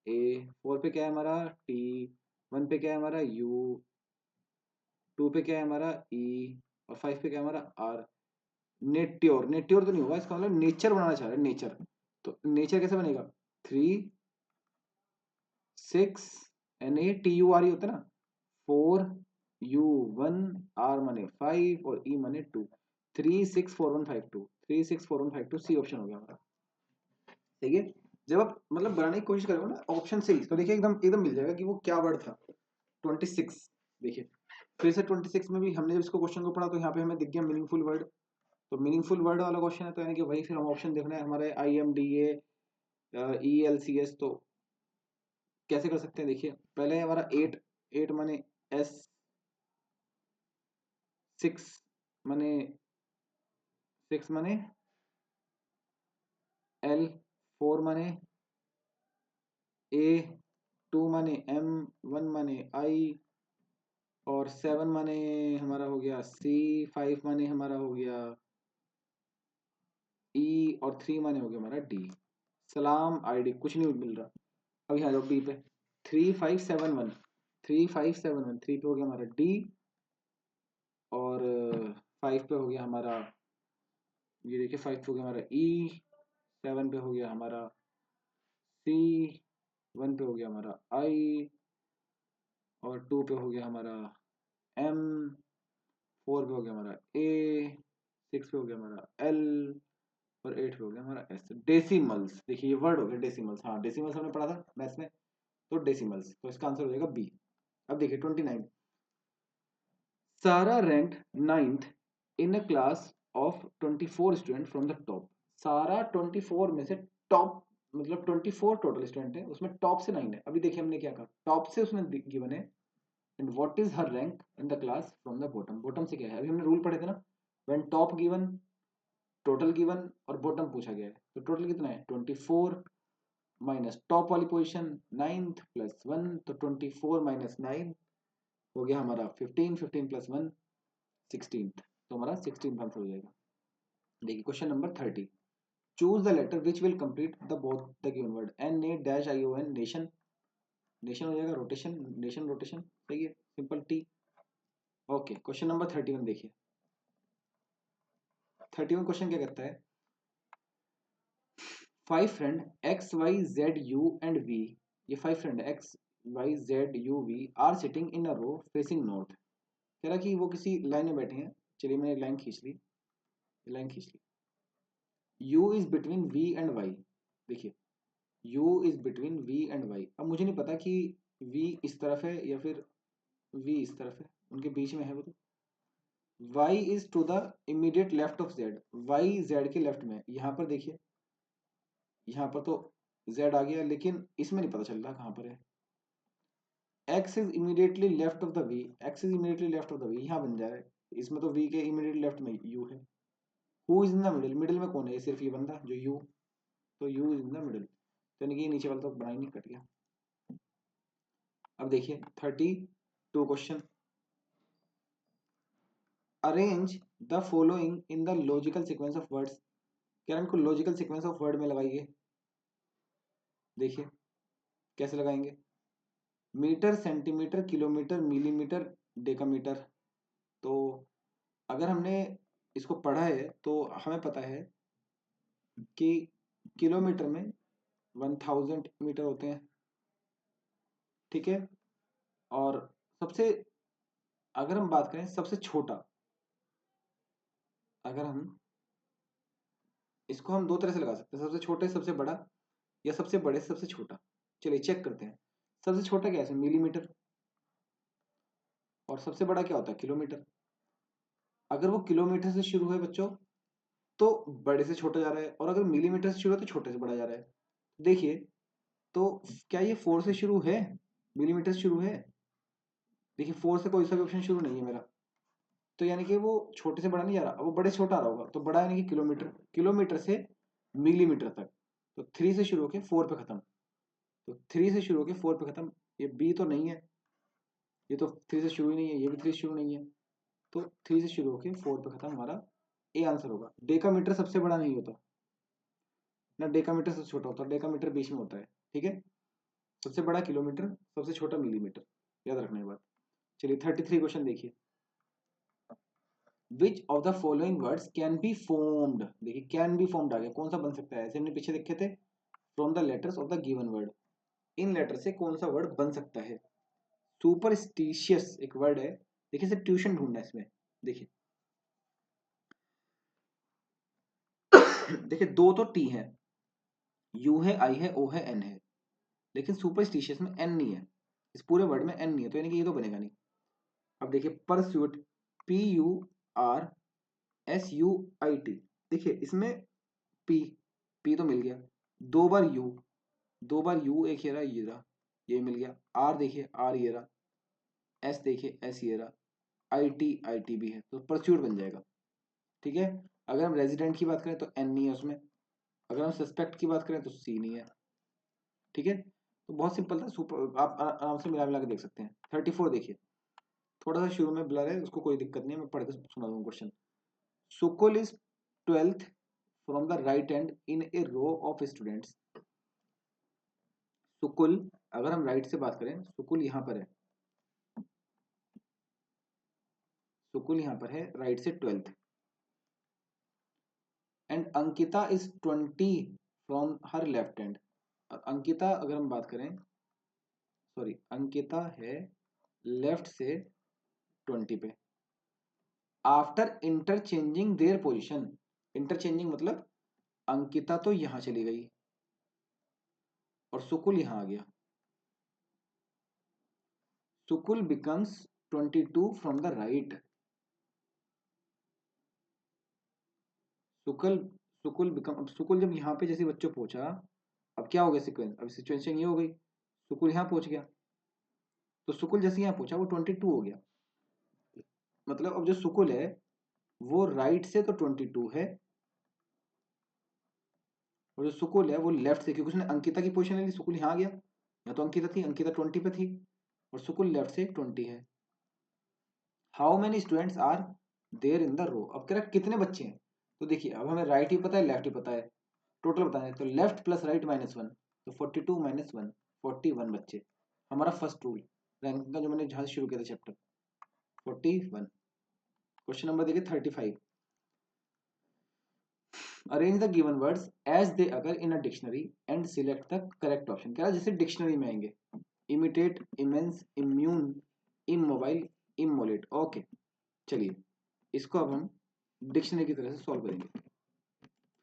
ए, 4 पे क्या है हमारा टी, 1 पे क्या है हमारा यू, 2 पे क्या है हमारा ई, और 5 पे क्या है हमारा आर। नेट्योर, नेट्योर तो नहीं होगा, इसका मतलब नेचर बनाना चाह रहे हैं, नेचर। तो नेचर कैसे बनेगा, 3 6 N A T U R ही होता है ना, 4 U 1 आर माने 5 और ई माने 2। 3 6 4 1 5 2, 3 6 4 1 5 2, सी ऑप्शन हो गया हमारा। ठीक है, जब आप मतलब बनाने की कोशिश करोगे ना ऑप्शन से ही, तो देखिए एकदम एकदम मिल जाएगा कि वो क्या वर्ड था। 26, देखिए फिर से 26 में भी हमने जब इसको क्वेश्चन को पढ़ा तो यहाँ पे हमें दिख गया मीनिंगफुल वर्ड। तो मीनिंगफुल वर्ड वाला क्वेश्चन है, तो यानी कि वही फिर हम ऑप्शन देखना है हमारे IMDA ELCS। तो कैसे कर सकते हैं, देखिए पहले हमारा 8, 8 माने S, 6 माने 6 माने L, 4 माने A, 2 माने M, 1 माने I, और 7 माने हमारा हो गया C, 5 माने हमारा हो गया E, और 3 माने हो गया हमारा D। सलाम ID कुछ नहीं मिल रहा। अब यहाँ जाओ B पे, 3 5 7 1, 3 5 7 1, 3 पे हो गया हमारा D, और 5 पे हो गया हमारा, ये देखिए 5 पे हो गया हमारा E, 7 पे हो गया हमारा C, 1 पे हो गया हमारा I, और 2 पे हो गया हमारा M, 4 पे हो गया हमारा A, 6 पे हो गया हमारा L, और 8 पे हो गया हमारा S। डेसिमल्स, देखिए ये वर्ड हो गया डेसिमल्स। हाँ डेसिमल्स हमने पढ़ा था मैथ्स में, तो डेसिमल्स, तो इसका आंसर हो जाएगा B। अब देखिए 29, सारा rank 9th in a class of 24 student from the top. सारा 24 में से टॉप, मतलब 24 टोटल स्टूडेंट है, उसमें टॉप से 9 है। अभी देखिए हमने क्या कहा, टॉप से उसने गिवन है, and what is her rank in the class from the bottom. Bottom से क्या है, अभी हमने रूल पढ़े थे ना, when top given, total given और बॉटम पूछा गया है, तो टोटल कितना है 24 माइनस टॉप वाली पोजीशन 9th प्लस 1, तो 24 माइनस 9 हो गया हमारा 15, 15 प्लस 1 16th, तो हमारा 16th आंसर हो जाएगा। देखिए question number 30, choose the letter which will complete the both the given word. N A dash I O N, nation, nation हो जाएगा, रोटेशन, नेशन रोटेशन, सही है, simple T. Okay question number 31 देखिए, 31 question क्या कहता है, 5 friend X Y Z U and V, ये 5 friend X Y Z U V are sitting in a row facing north. कह रहा कि वो किसी लाइन में बैठे हैं। चलिए मैंने लाइन खींच ली, लाइन खींच ली। U is between V and Y, देखिए U is between V and Y। अब मुझे नहीं पता कि V इस तरफ है या फिर V इस तरफ है, उनके बीच में है वो। तो Y is to the immediate left of Z, Y Z के लेफ्ट में है। यहाँ पर देखिए, यहाँ पर तो Z आ गया, लेकिन इसमें नहीं पता चल रहा कहाँ पर है। X is immediately left of the V, X is immediately left of the V, यहाँ बन जा रहा है। इसमें तो V के इमीडिएटली लेफ्ट में U है। Who is in the middle, middle में कौन है, सिर्फ ये बंदा जो U, तो U is in the middle, तो यानी कि ये नीचे वाला तो बना ही नहीं, कट गया। अब देखिए 32 question, arrange the following in the logical sequence of words. कह रहे हैं इनको लॉजिकल सीक्वेंस ऑफ वर्ड में लगाइए। देखिए कैसे लगाएंगे, metre, centimetre, kilometre, millimetre, decametre. तो अगर हमने इसको पढ़ा है तो हमें पता है कि किलोमीटर में 1000 मीटर होते हैं, ठीक है। और सबसे, अगर हम बात करें सबसे छोटा, अगर हम इसको हम दो तरह से लगा सकते हैं, सबसे छोटे सबसे बड़ा, या सबसे बड़े सबसे छोटा। चलिए चेक करते हैं। सबसे छोटा क्या है, मिलीमीटर, और सबसे बड़ा क्या होता है, किलोमीटर। अगर वो किलोमीटर से शुरू है बच्चों तो बड़े से छोटा जा रहा है, और अगर मिलीमीटर से शुरू है तो छोटे से बड़ा जा रहा है। देखिए, तो क्या ये 4 से शुरू है, मिलीमीटर से शुरू है? देखिए 4 से कोई सा भी ऑप्शन शुरू नहीं है मेरा, तो यानी कि वो छोटे से बड़ा नहीं जा रहा, वो बड़े से छोटा आ रहा होगा, तो बड़ा यानी कि किलोमीटर, किलोमीटर से मिलीमीटर तक। तो 3 से शुरू होकर 4 पे खत्म, तो 3 से शुरू होकर 4 पे खत्म। ये बी तो नहीं है, ये तो 3 से शुरू ही नहीं है, ये भी 3 से शुरू नहीं है, तो 3 से शुरू होकर 4 पे खत्म, हमारा ए आंसर होगा। डेकामीटर सबसे बड़ा नहीं होता ना, डेकामीटर सबसे छोटा होता है, डेकामीटर बीच में होता है, ठीक है। सबसे बड़ा किलोमीटर, सबसे छोटा मिलीमीटर, याद रखने की बात। चलिए 33 क्वेश्चन देखिए। Which of the following words can be formed, देखिए कैन बी फॉर्म्ड आ गया, कौन सा बन सकता है, ऐसे हमने पीछे देखे थे, from the letters of the given word. इन लेटर से कौन सा वर्ड बन सकता है। सुपरस्टिशियस एक वर्ड है, देखिए सिर्फ ट्यूशन ढूंढना है इसमें। देखिए देखिए दो तो टी है, यू है, आई है, ओ है, एन है, लेकिन सुपरस्टिशियस में एन नहीं है, इस पूरे वर्ड में एन नहीं है, तो यानी कि ये तो बनेगा नहीं। अब देखिए pursuit, P U R S U I T, देखिए इसमें पी, पी तो मिल गया, दो बार यू, दो बार यू, एक ये रहा, ये रहा, ये मिल गया। आर देखिए, आर ये रहा, एस देखिए, एस ये रहा, आई टी भी है, तो परस्यूट बन जाएगा, ठीक है। अगर हम रेजिडेंट की बात करें तो एन नहीं है उसमें, अगर हम सस्पेक्ट की बात करें तो सी नहीं है, ठीक है। तो बहुत सिंपल था, सुपर आप आराम से मिला मिला के देख सकते हैं। 34 देखिए, थोड़ा सा शुरू में ब्लर है, उसको कोई दिक्कत नहीं है, मैं पढ़ के सुना दूंगा question. Sukul is 12th from the right hand in a row of students. Sukul, अगर हम राइट से बात करें, सुकुल यहां पर है, सुकुल यहां पर है राइट से 12th, and Ankita is 20 from her left hand. Ankita अगर हम बात करें, सॉरी अंकिता है लेफ्ट से 20 पे। After interchanging their position, interchanging मतलब अंकिता तो यहां चली गई और सुकुल यहां आ गया, Sukul becomes 22 from the right. Sukul, Sukul become, अब सुकुल जब यहाँ पे जैसे बच्चों पहुंचा, अब क्या हो गया सीक्वेंस, अब सिचुएशन ये हो गई, सुकुल यहाँ पहुंच गया, तो सुकुल जैसे यहाँ पहुंचा वो 22 हो गया। मतलब अब जो सुकुल है वो राइट से तो 22 है, और जो सुकुल है वो लेफ्ट से, क्योंकि उसने अंकिता की पोजीशन ले ली, सुकुल यहाँ आ गया, या तो अंकिता थी, अंकिता 20 पे थी, और सुकुल लेफ्ट से 20 है। How many students are there in the row, अब कह रहा है कितने बच्चे हैं, तो देखिए अब हमें राइट ही पता है, लेफ्ट ही पता है, टोटल बताना है, तो लेफ्ट प्लस राइट -1, तो 42 - 1, 41 बच्चे। हमारा फर्स्ट रूल रैंकिंग का जो मैंने जहां से शुरू किया था चैप्टर, 41। क्वेश्चन नंबर देखिए 35। Arrange the given words as they occur in a dictionary and select the correct option. कह रहा है जैसे डिक्शनरी में आएंगे, imitate, immense, immune, immobile, immolate. Okay चलिए इसको अब हम डिक्शनरी की तरह से सॉल्व करेंगे।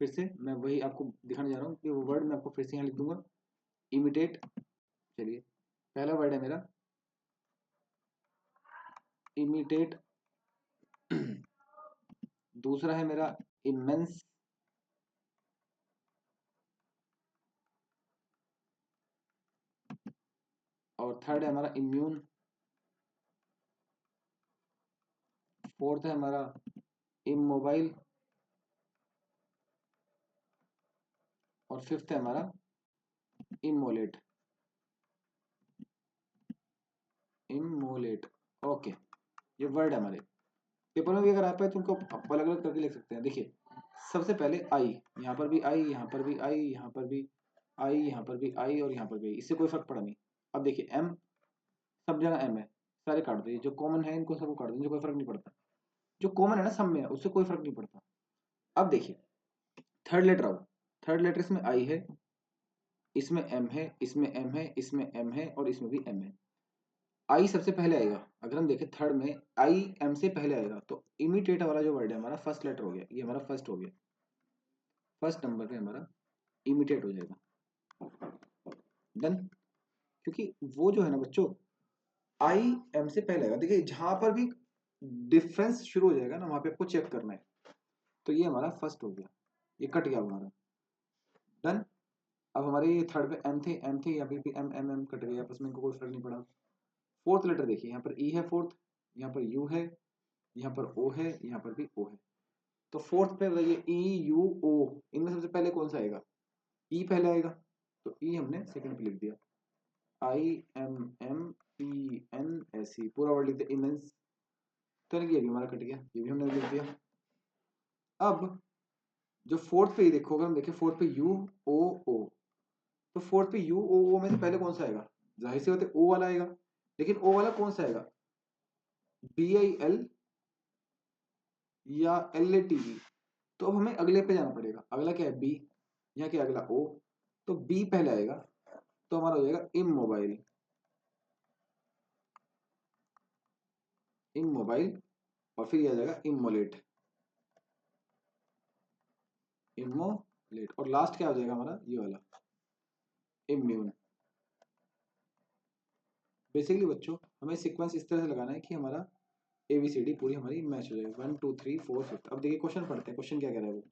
फिर से मैं वही आपको दिखाने जा रहा हूँ कि वो वर्ड मैं आपको फिर से यहाँ लिख दूंगा, इमिटेट। चलिए पहला वर्ड है मेरा इमिटेट, दूसरा है मेरा इमेंस, और थर्ड है हमारा इम्यून, फोर्थ है हमारा इमोबाइल, और फिफ्थ है हमारा इमोलेट, इमोलेट। ओके ये वर्ड है हमारे, पेपर में भी अगर आप है तो उनको अलग अलग करके लिख सकते हैं। देखिए सबसे पहले आई, यहाँ पर भी आई, यहाँ पर भी आई, यहाँ पर भी आई, यहाँ पर भी आई, और यहाँ पर भी आई, इससे कोई फर्क पड़ा नहीं। अब देखिए एम, सब जगह एम है, सारे काट दो, जो कॉमन है इनको सबको काट दो, जो कोई फर्क नहीं पड़ता, जो कॉमन है ना सब में है उससे कोई फर्क नहीं पड़ता। अब देखिए थर्ड लेटर आओ, थर्ड लेटर इसमें आई है, इसमें एम है, इसमें एम है, इसमें एम है और इसमें भी एम है। आई सबसे पहले आएगा, अगर हम देखें थर्ड में आई एम से पहले आएगा, तो इमिटेट वाला जो वर्ड है हमारा फर्स्ट लेटर हो गया, ये हमारा फर्स्ट हो गया, फर्स्ट नंबर पे हमारा इमिटेट हो जाएगा। डन। क्योंकि वो जो है ना बच्चों आई एम से पहले आएगा, देखिए जहां पर भी डिफरेंस शुरू हो जाएगा ना वहां पे आपको चेक करना है। तो ये हमारा फर्स्ट हो गया, ये कट गया हमारा। डन। अब हमारे ये थर्ड पे एम थे, यहाँ पे भी एम एम एम कट गया, आपस में इनको कोई फर्क नहीं पड़ा। फोर्थ लेटर देखिए, यहाँ पर ई है फोर्थ, यहाँ पर यू है, यहाँ पर ओ है, यहाँ पर भी ओ है। तो फोर्थ पे बताइए ई यू ओ, इनमें सबसे पहले कौन सा आएगा? ई पहले आएगा, तो ई हमने सेकंड पे लिख दिया। I M M E N S E पूरा वर्ड लिख दिया, इमेंस। तो ये भी हमारा कट गया, ये भी हमने लिख दिया। अब जो फोर्थ पे ही देखो, अगर हम देखें फोर्थ पे यू ओ ओ, तो फोर्थ पे यू ओ ओ में से पहले कौन सा आएगा? जाहिर सी बात है ओ वाला आएगा, लेकिन ओ वाला कौन सा आएगा? बी आई एल या एल ए टी ई? तो अब हमें अगले पे जाना पड़ेगा, अगला क्या है? बी। यहाँ क्या अगला? ओ। तो बी पहले आएगा, तो हमारा हो जाएगा इम मोबाइल, इम मोबाइल। और फिर ये आ जाएगा इमोलेट, इमोलेट। और लास्ट क्या हो जाएगा हमारा? ये वाला इम्यून। बेसिकली बच्चों हमें सीक्वेंस इस तरह से लगाना है कि हमारा एबीसीडी पूरी हमारी मैच हो जाए, 1 2 3 4 5। अब देखिए क्वेश्चन पढ़ते हैं, क्वेश्चन क्या कह रहा है वो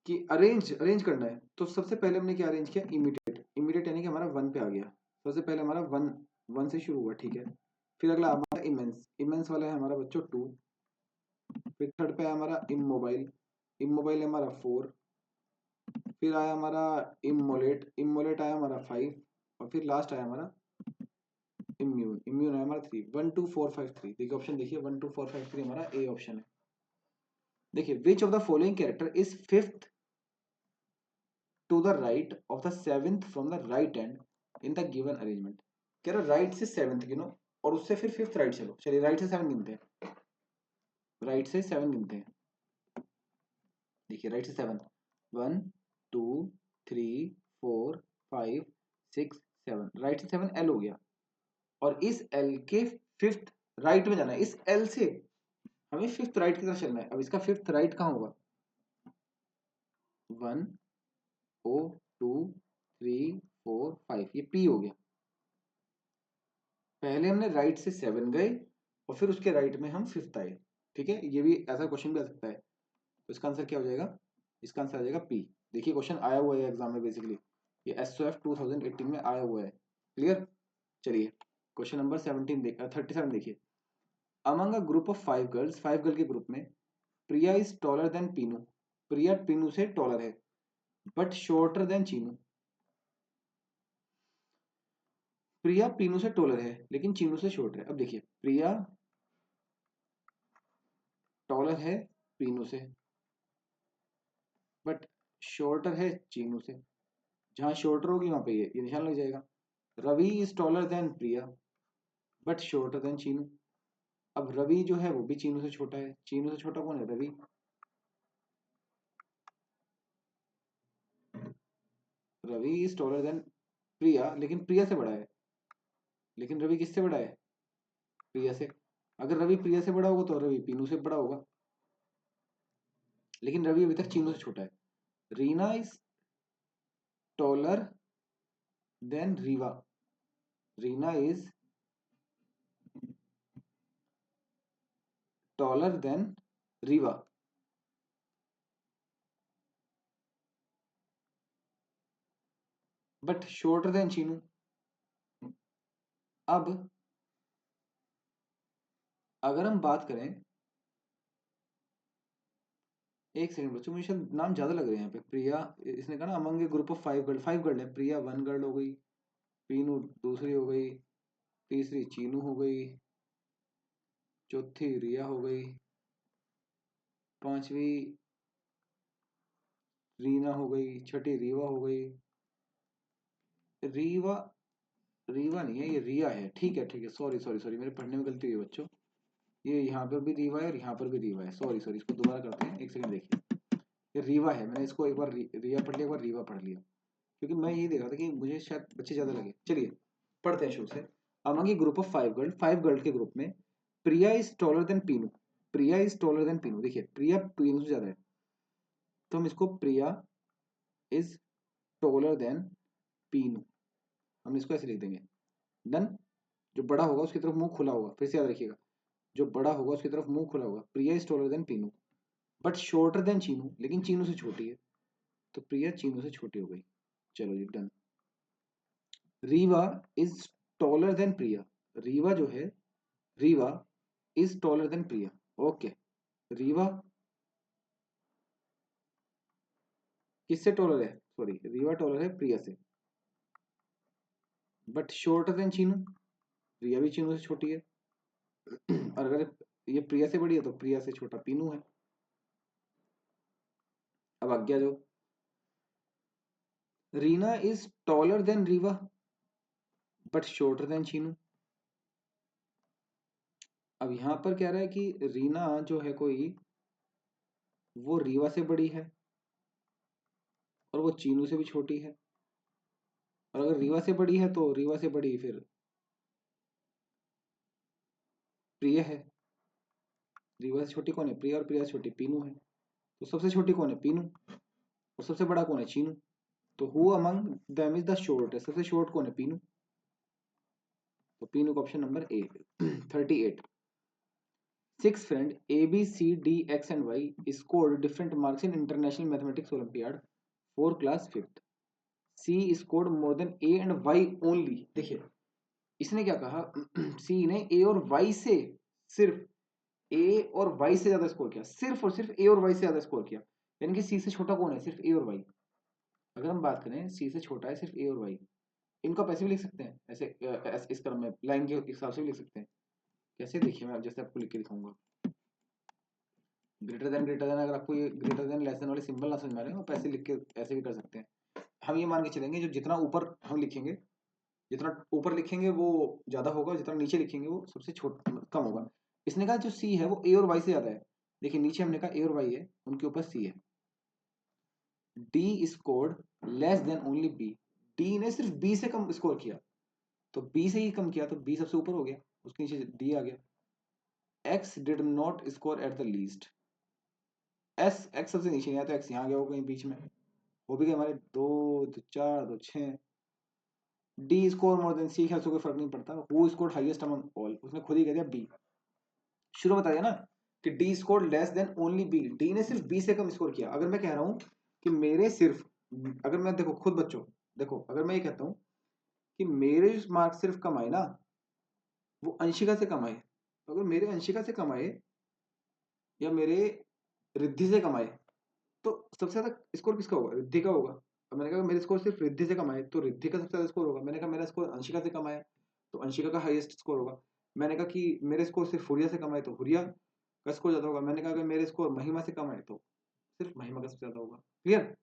कि अरेंज अरेंज करना है। तो सबसे पहले हमने क्या अरेंज किया? इमीडिएट, इमीडिएट यानी कि हमारा वन पे आ गया। सबसे पहले हमारा वन, वन से शुरू हुआ, ठीक है। फिर अगला हमारा इमेंस, इमेंस वाला है हमारा बच्चों टू। फिर थर्ड पे है हमारा इमोबाइल, इमोबाइल है हमारा फोर। फिर आया हमारा इमोलेट, इमोलेट आया हमारा फाइव। और फिर लास्ट आया हमारा इम्यून, इम्यून है हमारा थ्री। 1 2 4 5 3, देखिए ऑप्शन देखिए 1 2 4 5 3 हमारा ए ऑप्शन है। देखिए which of the following character is fifth to the right of the seventh from the right end in the given arrangement. कह रहा राइट से सेवेंथ गिनो और उससे फिर फिफ्थ राइट चलो। चलिए राइट से सेवन गिनते हैं, राइट से सेवन गिनते हैं। देखिए राइट से सेवन, 1 2 3 4 5 6 7, राइट से सेवन एल हो गया। और इस एल के फिफ्थ राइट में जाना है, इस एल से हमें फिफ्थ राइट की तरफ चलना है। अब इसका फिफ्थ राइट कहाँ होगा? 1 ओ 2 3 4 5, ये पी हो गया। पहले हमने राइट से सेवन गए और फिर उसके राइट में हम फिफ्थ आए, ठीक है। ये भी ऐसा क्वेश्चन भी आ सकता है। तो इसका आंसर क्या हो जाएगा? इसका आंसर आ जाएगा पी। देखिए क्वेश्चन आया हुआ है एग्जाम में, बेसिकली ये एसओएफ 2018 में आया हुआ है। क्लियर। चलिए क्वेश्चन नंबर 17 देख 37 देखिए। Among a group of five girls, five girl के ग्रुप में Priya is taller than Pinu, प्रिया पीनू से टॉलर है बट शॉर्टर देन चीनू। प्रिया पीनू से टॉलर है लेकिन चीनू से शॉर्ट है। अब देखिए प्रिया टॉलर है पीनू से बट शॉर्टर है चीनू से। जहां शॉर्टर होगी वहां पे ये निशान लग जाएगा। Ravi is taller than Priya but shorter than Chinu. अब रवि जो है वो भी चीनू से छोटा है, चीनू से छोटा कौन है? Ravi. Ravi is taller than Priya, लेकिन प्रिया से बड़ा है। लेकिन रवि किससे बड़ा है? प्रिया से। अगर रवि प्रिया से बड़ा होगा तो रवि पीनू से बड़ा होगा, लेकिन रवि अभी तक चीनू से छोटा है। Reena is taller then Rewa, Reena is taller then Rewa but shorter than Chinu. अब अगर हम बात करें, एक सेकंड बच्चों मुझे शायद नाम ज्यादा लग रहे हैं यहाँ पे। प्रिया, इसने कहा ना among group of five girl, five girl है। प्रिया वन गर्ल हो गई, पीनू दूसरी हो गई, तीसरी चीनू हो गई, चौथी रिया हो गई, पांचवी रीना हो गई, छठी रीवा हो गई, रीवा, रीवा नहीं है ये, रिया है। ठीक है ठीक है, सॉरी सॉरी सॉरी, मेरे पढ़ने में गलती हुई बच्चों। ये यहाँ पर भी रीवा है और यहाँ पर भी रीवा है, सॉरी सॉरी, इसको दोबारा करते हैं, एक सेकंड देखिए। ये रीवा है, मैंने इसको एक बार रिया पढ़ लिया, एक बार रीवा पढ़ लिया, क्योंकि मैं यही देख रहा था कि मुझे शायद बच्चे ज्यादा लगे। चलिए पढ़ते हैं शुरू से। Among a group of 5 girl, 5 girl के ग्रुप में Priya is taller than Pinu, Priya is taller than Pinu. देखिए प्रिया पीनू से ज्यादा है, तो हम इसको Priya is taller than Pinu, हम इसको ऐसे लिख देंगे। डन। जो बड़ा होगा उसकी तरफ मुंह खुला होगा, फिर से याद रखिएगा, जो बड़ा होगा उसकी तरफ मुंह खुला होगा। Priya is taller than Pinu but shorter than Chinu, लेकिन चीनू से छोटी है, तो प्रिया चीनू से छोटी हो गई। चलो जी done. Riva is taller than Priya, Riva जो है, Riva is taller than Priya. Okay, Riva किससे टॉलर है, सॉरी रीवा टॉलर है प्रिया से, but shorter than Chinu, Priya भी चीनू से छोटी है। और अगर ये प्रिया से बड़ी है तो प्रिया से छोटा पीनू है। अब आज्ञा जो, Reena is taller then Rewa but shorter than Chinu. अब यहां पर कह रहा है कि रीना जो है कोई, वो रीवा से बड़ी है और वो चीनू से भी छोटी है। और अगर रीवा से बड़ी है तो रीवा से बड़ी फिर प्रिया है। रीवा से छोटी कौन है, प्रिया, और प्रिया से छोटी पीनू है। तो सबसे छोटी कौन है, पीनू, और सबसे बड़ा कौन है, चीनू। तो who among them is the short है, सबसे शॉर्ट कौन है, पीनू। तो पीनू का option number A. 38। Six friend A, B, C, D, X and Y scored different marks in International Mathematics Olympiad for class 5th. C scored more than A and Y only. देखिए इसने क्या कहा, C ने A और Y से, सिर्फ A और Y से ज्यादा स्कोर किया, सिर्फ और सिर्फ A और Y से ज्यादा स्कोर किया। यानी कि C से छोटा कौन है, सिर्फ A और Y। अगर हम बात करें C से छोटा है सिर्फ A और Y, इनको आप ऐसे भी लिख सकते हैं, ऐसे इस क्रम में लाइन के हिसाब से भी लिख सकते हैं। कैसे, देखिए मैं जैसे आपको लिख के दिखाऊंगा। ग्रेटर देन, अगर आपको ये ग्रेटर देन लेस देन वाले सिंबल ना समझ में आ रहे हो, आप ऐसे लिख के ऐसे भी कर सकते हैं। हम ये मान के चलेंगे जो जितना ऊपर हम लिखेंगे, जितना ऊपर लिखेंगे वो ज्यादा होगा, जितना नीचे लिखेंगे वो सबसे छोटा कम होगा। इसने कहा जो सी है वो ए और वाई से ज्यादा है। देखिए नीचे हमने कहा ए और वाई है, उनके ऊपर सी है। D scored less than only B, D ने सिर्फ बी से कम स्कोर किया, तो बी से ही कम किया, तो बी सबसे ऊपर हो गया, उसके नीचे डी आ गया। X did not score at the least, S x सबसे नीचे नहीं आया तो एक्स यहाँ गया होगा कहीं बीच में, वो भी गए हमारे दो, दो चार, दो छः। डी स्कोर मोर देन सी, कोई फर्क नहीं पड़ता, who score highest among all, उसने खुद ही कह दिया बी। शुरू में बताया ना कि D score less than only B, D ने सिर्फ बी से कम स्कोर किया। अगर मैं कह रहा हूं कि मेरे सिर्फ, अगर मैं देखो खुद बच्चों, देखो अगर मैं ये कहता हूं कि मेरे मार्क्स सिर्फ कम आए ना, वो अंशिका से कम आए, तो अगर मेरे अंशिका से कम आए या मेरे रिद्धि से कम आए, तो सबसे ज्यादा स्कोर किसका होगा, रिद्धि का होगा। अब मैंने कहा मेरे स्कोर सिर्फ रिद्धि से कम आए तो रिद्धि का सबसे ज्यादा स्कोर होगा। मैंने कहा मेरा स्कोर अंशिका से कम आया तो अंशिका का हाईएस्ट स्कोर होगा। मैंने कहा कि मेरे स्कोर सिर्फ हुरिया से कम आए तो हुरिया का स्कोर ज्यादा होगा। मैंने कहा कि मेरे स्कोर महिमा से कम आए तो सिर्फ महिमा का सबसे ज्यादा होगा। क्लियर,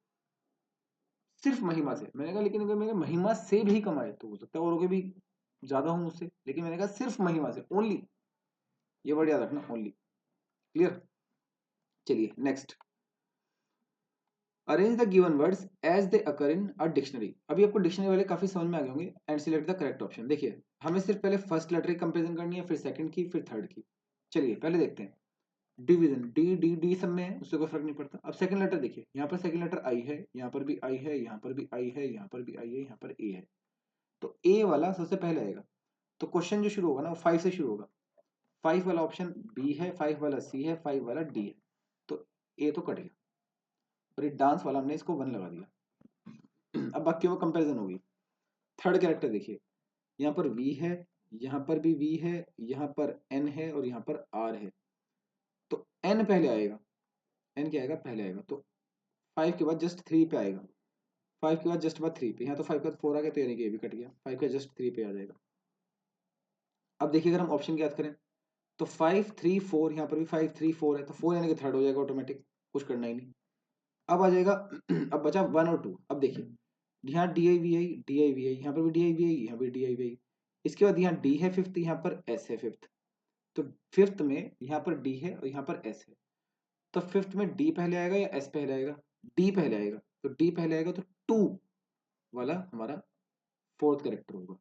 सिर्फ महिमा से। मैंने कहा लेकिन अगर मेरे महिमा से भी कम आए तो हो सकता है औरों के भी ज्यादा हूं मुझसे, लेकिन मैंने कहा सिर्फ महिमा से, ओनली, ये वर्ड याद रखना, ओनली। क्लियर, चलिए next. Arrange the given words as they occur in a dictionary. अभी आपको डिक्शनरी वाले काफी समझ में आ गए होंगे। And select the correct option. देखिए हमें सिर्फ पहले फर्स्ट लेटर की कंपेरिजन करनी है, फिर सेकंड की, फिर थर्ड की। चलिए पहले देखते हैं। डिवीजन, डी डी डी सब में है, उससे कोई फर्क नहीं पड़ता। अब सेकंड लेटर देखिए, यहाँ पर सेकंड लेटर आई है, यहाँ पर भी आई है, यहाँ पर भी आई है, यहाँ पर भी आई है, यहाँ पर ए है, तो ए वाला सबसे पहले आएगा। तो क्वेश्चन जो शुरू होगा ना वो 5 से शुरू होगा। 5 वाला ऑप्शन बी है, 5 वाला सी है, 5 वाला डी है, तो ए तो कट गया। और ये डांस वाला हमने इसको 1 लगा दिया। अब बाकी में कंपैरिजन होगी। थर्ड कैरेक्टर देखिए, यहाँ पर वी है, यहाँ पर भी वी है, यहाँ पर एन है और यहाँ पर आर है, तो एन पहले आएगा। एन क्या आएगा, पहले आएगा, तो 5 के बाद जस्ट 3 पे आएगा। 5 के बाद जस्ट बाद 3 पे, यहाँ तो 5 के बाद 4 आ गया, तो यानी कि ये भी कट गया। 5 के जस्ट 3 पे आ जाएगा। अब देखिए अगर हम ऑप्शन की याद करें तो 5 3 4, यहाँ पर भी 5 3 4 है, तो 4 यानी कि थर्ड हो जाएगा ऑटोमेटिक, कुछ करना ही नहीं। अब आ जाएगा अब बचा 1 और 2। अब देखिए यहाँ D I V I, D I V I, यहाँ पर भी डी आई वी आई, यहाँ भी डी आई वी आई। इसके बाद यहाँ डी है फिफ्थ, यहाँ पर एस है फिफ्थ। तो फिफ्थ में यहाँ पर डी है और यहाँ पर एस है। तो फिफ्थ में डी पहले आएगा या एस पहले आएगा? डी पहले आएगा। तो डी पहले आएगा तो टू वाला हमारा फोर्थ करेक्टर होगा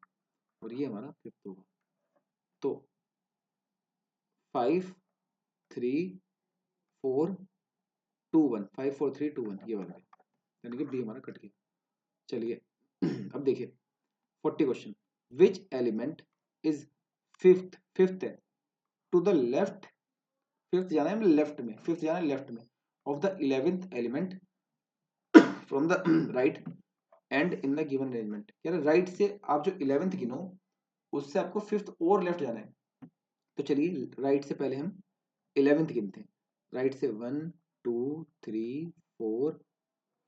और ये हमारा फिफ्थ होगा। तो 5 3 4 2 1, 5 4 3 2 1 ये वाला है, यानी कि बी हमारा कट गया। चलिए अब देखिए 40 question. Which element is fifth, fifth है टू द लेफ्ट, फिफ्थ जाना है लेफ्ट में, फिफ्थ जाना है लेफ्ट में of the 11th element from the right end in the given arrangement. कह रहे राइट से आप जो 11th गिनो उससे आपको फिफ्थ और लेफ्ट जाना है। तो चलिए राइट से पहले हम 11th गिनते हैं। राइट से 1 2 3 4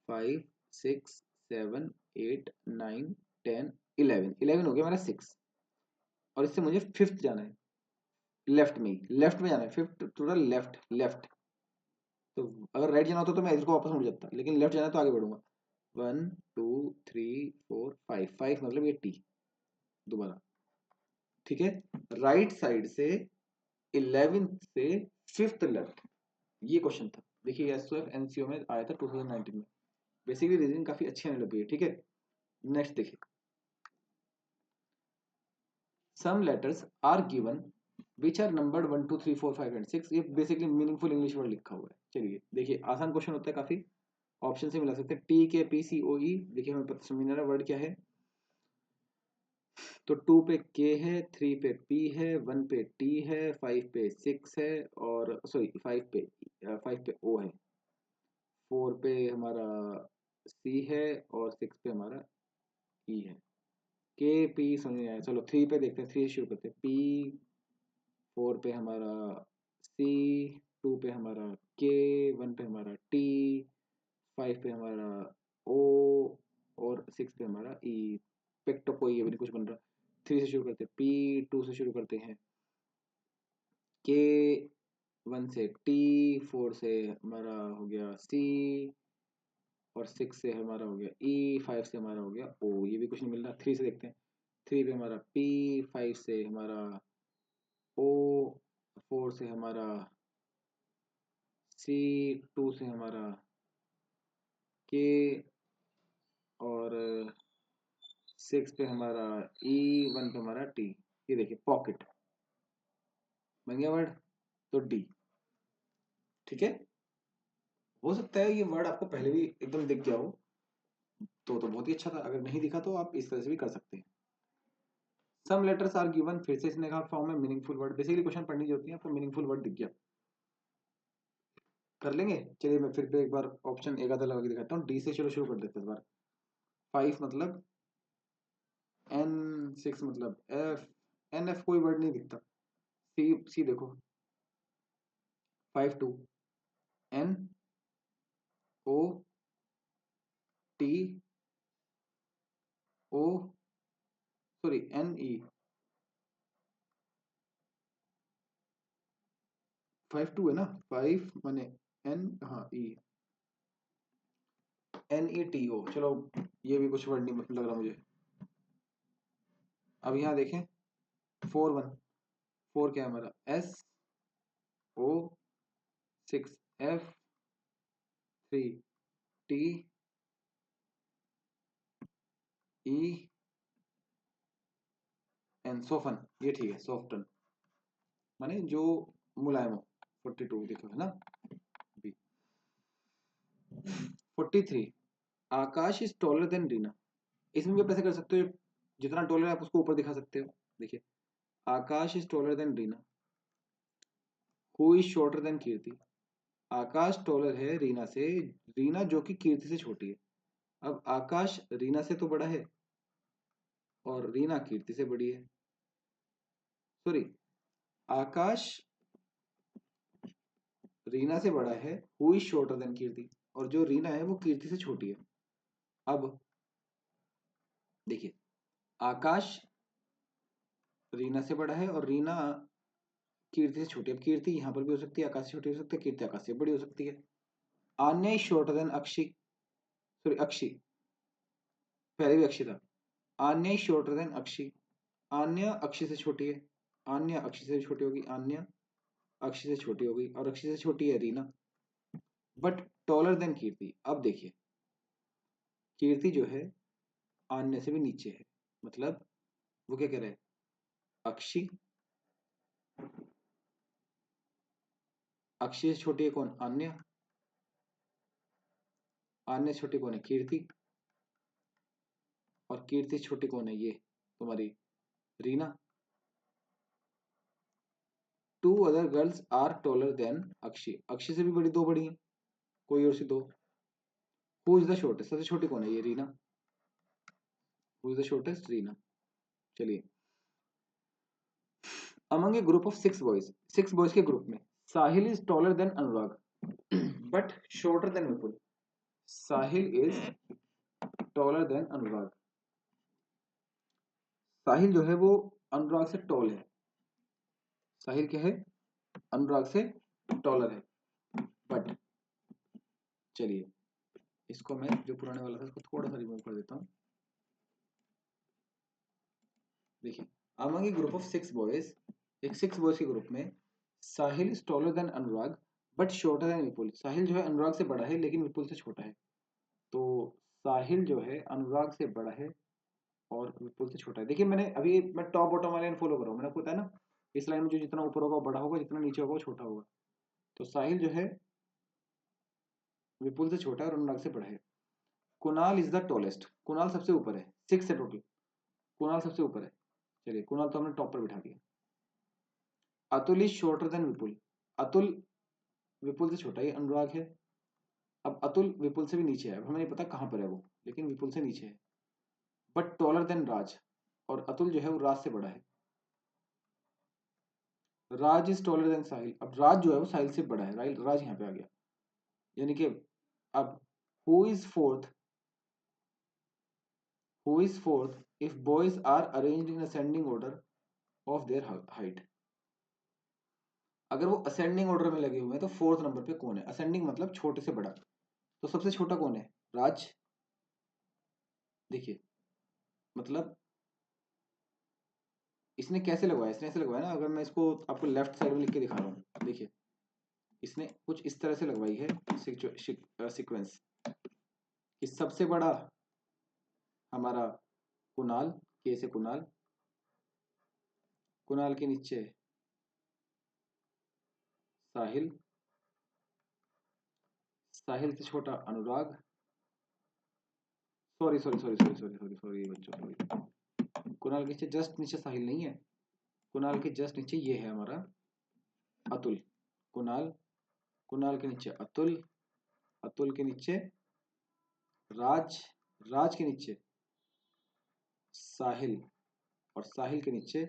5 6 7 8 9 10 11, 11 हो गया हमारा 6। और इससे मुझे फिफ्थ जाना है, लेफ्ट में ही, लेफ्ट में जाना है, fifth to the left, left. तो अगर राइट जाना होता तो मैं इसको वापस मुड़ जाता, लेकिन लेफ्ट जाना है तो आगे बढ़ूंगा। 1 2 3 4 5, 5 मतलब ये टी दोबारा, ठीक है। राइट साइड से 11th से फिफ्थ लेफ्ट, ये क्वेश्चन था। देखिए एसओएफ एनसीओ में आया था 2019 में। बेसिकली रीजनिंग काफी अच्छी आने लगी है, ठीक है। नेक्स्ट देखिए, some letters are given which are numbered 1 2 3 4 5 and 6। ये बेसिकली मीनिंगफुल इंग्लिश वर्ड लिखा हुआ है। चलिए देखिए आसान क्वेश्चन होता है काफी, ऑप्शन से मिला सकते हैं। टी के पी सी ओ ई, देखिए हमें पता समझ रहा वर्ड क्या है। तो 2 पे के है, 3 पे पी है, 1 पे टी है, 5 पे 6 है, और सॉरी 5 पे ओ है, 4 पे हमारा सी है और 6 पे हमारा ई है। के पी समझ नहीं आया, चलो 3 पे देखते हैं, 3 शुरू करते हैं। पी, 4 पे हमारा सी, 2 पे हमारा के, 1 पे हमारा टी, 5 पे हमारा ओ और 6 पे हमारा ई। पेक्टो कोई ये भी नहीं कुछ बन रहा। 3 से शुरू करते हैं पी, 2 से शुरू करते हैं के, 1 से टी, 4 से हमारा हो गया सी और 6 से हमारा हो गया ई, 5 से हमारा हो गया ओ। ये भी कुछ नहीं मिल रहा। 3 से देखते हैं। 3 पे हमारा पी, 5 से हमारा ओ, 4 से हमारा सी, 2 से हमारा के और 6 पे हमारा ई, 1 पे हमारा टी। ये देखिए पॉकेट बन गया वर्ड, तो डी, ठीक है। हो सकता है ये वर्ड आपको पहले भी एकदम दिख गया हो, तो बहुत ही अच्छा था। अगर नहीं दिखा तो आप इस तरह से भी कर सकते हैं। सम लेटर्स आर गिवन, फिर से इसने कहा फॉर्म में मीनिंगफुल वर्ड। बेसिकली क्वेश्चन पढ़नी जो होती है आपको मीनिंगफुल वर्ड दिख गया, कर लेंगे। चलिए मैं फिर पे एक बार ऑप्शन एक आधा लगा के दिखाता हूँ। डी से चलो शुरू कर देते हैं इस बार। 5 मतलब एन, 6 मतलब एफ, एन एफ कोई वर्ड नहीं दिखता। सी, सी देखो 5 2 N O T O, sorry N E, 5 2 है ना, 5 माने एन, हाँ ई, एन ई टी ओ। चलो ये भी कुछ वर्ड नहीं लग रहा मुझे। अब यहाँ देखें 4 1, 4 क्या है हमारा S O, 6 F, 3 T E N, soften. ये ठीक है, सॉफ्टन माने जो मुलायम हो। 42 देखो है ना B. 43, Akash is taller than Reena. इसमें भी आप ऐसे कर सकते हो, जितना टॉलर है आप उसको ऊपर दिखा सकते हो। देखिए Akash is taller than Reena, who is shorter than Kirti. Akash taller है रीना से, रीना जो कि कीर्ति से छोटी है। अब आकाश रीना से तो बड़ा है और रीना कीर्ति से बड़ी है। सॉरी, आकाश रीना से बड़ा है, हु इज शॉर्टर देन कीर्ति, और जो रीना है वो कीर्ति से छोटी है। अब देखिए आकाश रीना से बड़ा है और रीना कीर्ति से छोटी है। अब कीर्ति यहाँ पर भी हो सकती है, आकाश से छोटी हो सकती है, कीर्ति आकाश से बड़ी हो सकती है। Anya is shorter than Akshi, sorry Akshi, पहले भी अक्षी था। Anya is shorter than Akshi. Anya Akshi से छोटी है, आन्या अक्षी से छोटी होगी, आन्या अक्षी से छोटी होगी, और अक्षी से छोटी है रीना, बट टॉलर देन कीर्ति। अब देखिए कीर्ति जो है आन्या से भी नीचे है, मतलब वो क्या कह रहा है, अक्षी, अक्षी से छोटी है कौन, आन्या, आन्या से छोटी कौन है, कीर्ति, और कीर्ति से छोटी कौन है, ये तुम्हारी Reena. Two other girls are taller than Akshi, Akshi से भी बड़ी दो बड़ी हैं, कोई और सी दो। हु इज द शॉर्टेस्ट, सबसे छोटी कौन है, ये Reena. Who is the shortest, Reena. चलिए, among a group of 6 boys, 6 boys के ग्रुप में Sahil is taller than Anurag but shorter than Vipul. Sahil is taller than Anurag, Sahil जो है वो अनुराग से टॉल है, साहिल क्या है, अनुराग से टॉलर है, बट चलिए इसको मैं जो पुराने वाला था उसको थोड़ा सा रिमूव कर देता हूँ। देखिए, among a group of 6 boys, एक 6 बॉयज के ग्रुप में Sahil is taller than Anurag but shorter than Vipul. Sahil जो है अनुराग से बड़ा है लेकिन विपुल से छोटा है। तो साहिल जो है अनुराग से बड़ा है और विपुल से छोटा है। देखिए मैंने अभी मैं टॉप बॉटम वाले फॉलो कर रहा हूँ, मैंने आपको बताया ना इस लाइन में जो जितना ऊपर होगा वो बड़ा होगा, जितना नीचे होगा वो छोटा होगा। तो साहिल जो है विपुल से छोटा है और अनुराग से बड़ा है। Kunal is the tallest, Kunal सबसे ऊपर है, 6 है टोटल, कुणाल सबसे ऊपर है। चलिए कुणाल तो हमने टॉप पर बिठा दिया। अतुल इज शॉर्टर देन विपुल, अतुल विपुल से छोटा, ये अनुराग है। अब अतुल विपुल से भी नीचे है, अब हमें नहीं पता कहाँ पर है वो, लेकिन विपुल से नीचे है, बट टॉलर देन राज, और अतुल जो है वो राज से बड़ा है। राज इज टॉलर देन साहिल, अब राज जो है वो साहिल से बड़ा है, राज यहाँ पे आ गया। यानी कि अब who is fourth, who is fourth if boys are arranged in ascending order of their height. अगर वो असेंडिंग ऑर्डर में लगे हुए हैं तो फोर्थ नंबर पे कौन है, असेंडिंग मतलब छोटे से बड़ा, तो सबसे छोटा कौन है, राज। देखिए मतलब इसने कैसे लगवाया, इसने ऐसे लगवाया ना, अगर मैं इसको आपको लेफ्ट साइड में लिख के दिखा रहा हूँ, देखिए इसने कुछ इस तरह से लगवाई है सीक्वेंस कि सबसे बड़ा हमारा कुणाल, के से कुणाल, कुणाल के नीचे साहिल, साहिल से छोटा Anurag, sorry sorry sorry sorry sorry sorry sorry बच्चों सॉरी, कुणाल के नीचे जस्ट नीचे साहिल नहीं है, कुणाल के जस्ट नीचे ये है हमारा अतुल, कुणाल, कुणाल के नीचे अतुल, अतुल के नीचे राज, राज के नीचे साहिल, और साहिल के नीचे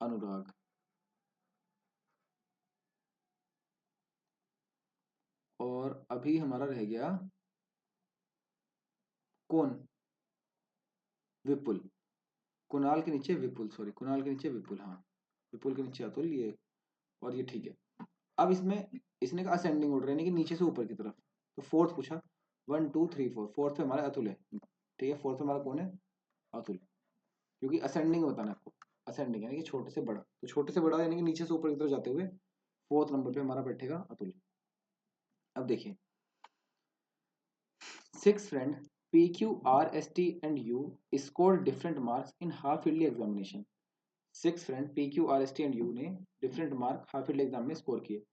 अनुराग। और अभी हमारा रह गया कौन, विपुल, कुणाल के नीचे विपुल, सॉरी कुणाल के नीचे विपुल, हाँ विपुल के नीचे अतुल, ये और ये ठीक है। अब इसमें इसने कहा असेंडिंग ऑर्डर यानी कि नीचे से ऊपर की तरफ, तो फोर्थ पूछा 1 2 3 4, फोर्थ पे हमारा अतुल है, ठीक है, फोर्थ पे हमारा कौन है, अतुल, क्योंकि असेंडिंग बताना है आपको, असेंडिंग यानी कि छोटे से बड़ा, तो छोटे से बड़ा यानी कि नीचे से ऊपर की तरफ जाते हुए फोर्थ नंबर पे हमारा बैठेगा अतुल। अब देखिए 6 friend P Q R S T and U score different marks in half yearly examination. 6 friend P Q R S T and U ने different mark half yearly exam में स्कोर किए।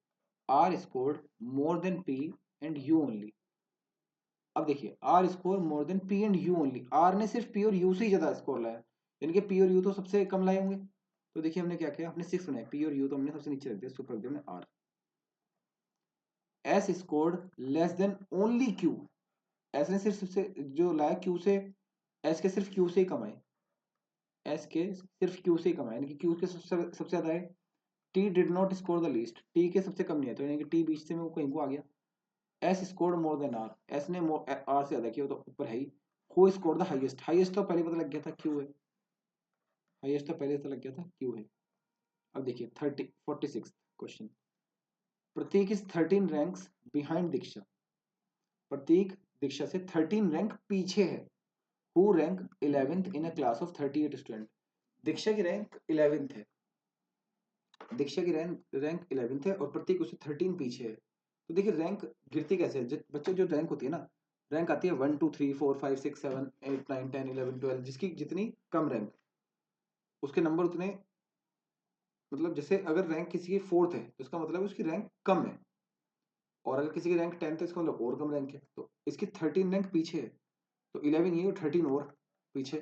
R scored more than P and U only. अब देखिए R score more than P and U only, R ने सिर्फ P और you से ही ज्यादा स्कोर लाया, यानी कि पी और यू तो सबसे कम लाए होंगे। तो देखिए हमने क्या किया, हमने 6 बनाए, पी और यू तो हमने सबसे नीचे रख दिया, सुपर रख दिया हमने R. S scored less than only Q, S ने सिर्फ सबसे जो लाया क्यू से, एस के सिर्फ क्यू से ही कमाए, एस के सिर्फ क्यू से ही कमाए, यानी कि क्यू के सबसे ज्यादा है। T did not score the least, T के सबसे कम नहीं है, तो यानी कि टी बीच से में वो कहीं को आ गया। S scored more than R, S ने आर से ज्यादा किया, वो तो ऊपर है ही। Who scored the highest, highest तो पहले पता लग गया था क्यू है, हाईएस्ट तो पहले पता लग गया था क्यू है। अब देखिए 46 question, Prateek is 13 ranks behind Diksha, Prateek Diksha से 13 रैंक पीछे है, who rank 11th in a class of 38 student. Diksha की रैंक 11th है, दीक्षा की रैंक 11th है और प्रतीक उससे 13 पीछे है। तो देखिए रैंक गिरती कैसे है, बच्चे जो रैंक होती है ना, रैंक आती है 1 2 3 4 5 6 7 8 9 10 11 12, जिसकी जितनी कम रैंक उसके नंबर उतने, मतलब जैसे अगर रैंक किसी की 4th है तो इसका मतलब उसकी रैंक कम है, और अगर किसी की रैंक 10th है इसका मतलब और कम रैंक है। तो इसकी 13 रैंक पीछे है, तो 11 ये और 13 और पीछे,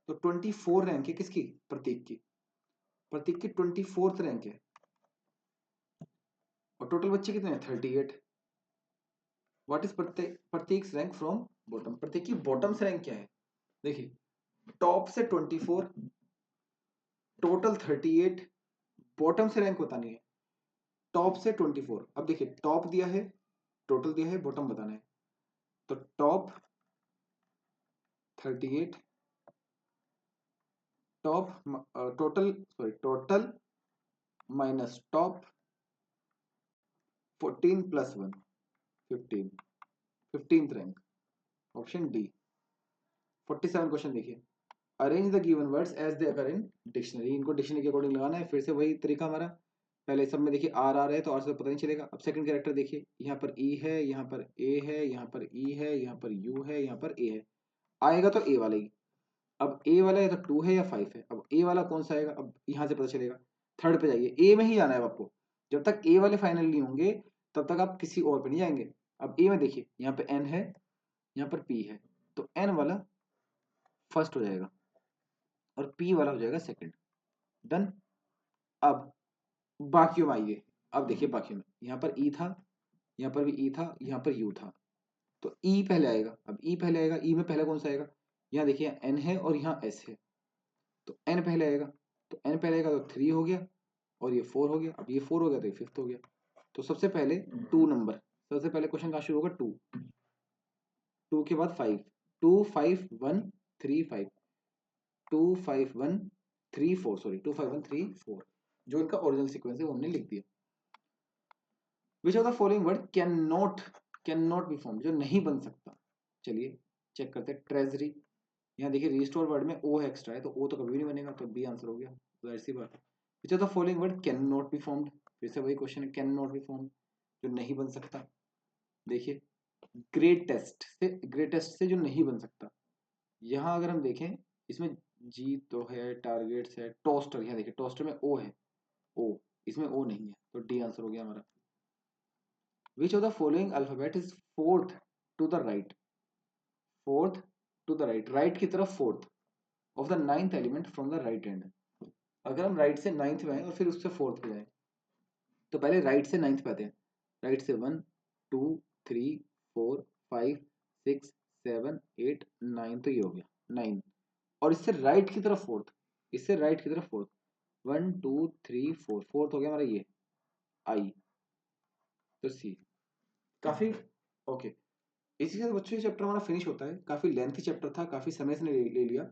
तो 24 रैंक है किसकी, प्रतीक की। प्रतीक की 24th रैंक है और टोटल बच्चे कितने हैं 38। What is Prateek rank from bottom, Prateek की बॉटम से रैंक क्या है। देखिए टॉप से 24, टोटल 38, बॉटम से रैंक बतानी है, टॉप से 24। अब देखिए टॉप दिया है, टोटल दिया है, बॉटम बताना है। तो top 38, top total sorry total minus top 14 plus 1 15, 15th rank, option D. 47 question देखिए, arrange the given words as they occur in dictionary. इनको डिक्शनरी के अकॉर्डिंग लगाना है, फिर से वही तरीका हमारा। पहले सब में देखिए आर आर है तो आर से पता नहीं चलेगा। अब सेकंड कैरेक्टर देखिए, यहाँ पर ई है, यहाँ पर ए है, यहाँ पर ई है, यहाँ पर यू है, यहाँ पर ए है, आएगा तो ए वाला ही। अब ए वाला या तो 2 है या 5 है, अब ए वाला कौन सा आएगा, अब यहाँ से पता चलेगा। थर्ड पे जाइए, ए में ही जाना है आपको, जब तक ए वाले फाइनल नहीं होंगे तब तक आप किसी और पे नहीं जाएंगे। अब ए में देखिए, यहाँ पे एन है, यहाँ पर पी है, तो एन वाला फर्स्ट हो जाएगा और पी वाला हो जाएगा सेकंड। डन। अब बाकियों में आइए, अब देखिए बाकियों में यहाँ पर ई था, यहाँ पर भी ई था, यहाँ पर यू था, तो ई पहले आएगा। अब ई पहले आएगा, ई में पहले कौन सा आएगा, यहाँ देखिए एन है और यहाँ एस है, तो एन पहले आएगा, तो एन पहले आएगा तो 3 हो गया और ये 4 हो गया। अब ये 4 हो गया तो ये 5th हो गया। तो सबसे पहले 2 नंबर, सबसे पहले क्वेश्चन कहाँ शुरू होगा 2, 2 के बाद 5, 2 5 1 3 5, 2 5 1 3 4, सॉरी 2 5 1 3 4, जो इनका ओरिजिनल सीक्वेंस है वो हमने लिख दिया। विच of the following word can not be form, जो नहीं बन सकता। चलिए चेक करते हैं। ट्रेजरी, यहाँ देखिए रिस्टोर वर्ड में ओ एक्स्ट्रा है, तो ओ तो कभी भी नहीं बनेगा, तो बी आंसर हो गया, जाहिर सी बात है। विच of the following word can not be formed, फिर से वही क्वेश्चन है, कैन नॉट बी फॉर्म्ड, जो नहीं बन सकता। देखिए ग्रेटेस्ट से जो नहीं बन सकता, यहाँ अगर हम देखें इसमें जी तो है, टारगेट्स है, टोस्टर, यहाँ देखिए टोस्टर में ओ है, ओ इसमें ओ नहीं है, तो डी आंसर हो गया हमारा। Which of the following alphabet is fourth to the right, fourth to the right, right की तरफ fourth of the 9th element from the right hand. अगर हम राइट से 9th में आए और फिर उससे 4th पे जाए, तो पहले राइट से 9th पे आते हैं। राइट से 1 2 3 4 5 6 7 8 9, तो ये हो गया 9, और इससे राइट की तरफ फोर्थ, इससे राइट की तरफ फोर्थ 1 2 3 4, फोर्थ हो गया हमारा ये आई, तो सी। काफी ओके। इसी के साथ बच्चों ये चैप्टर हमारा फिनिश होता है। काफी लेंथी चैप्टर था, काफी समय से ले लिया,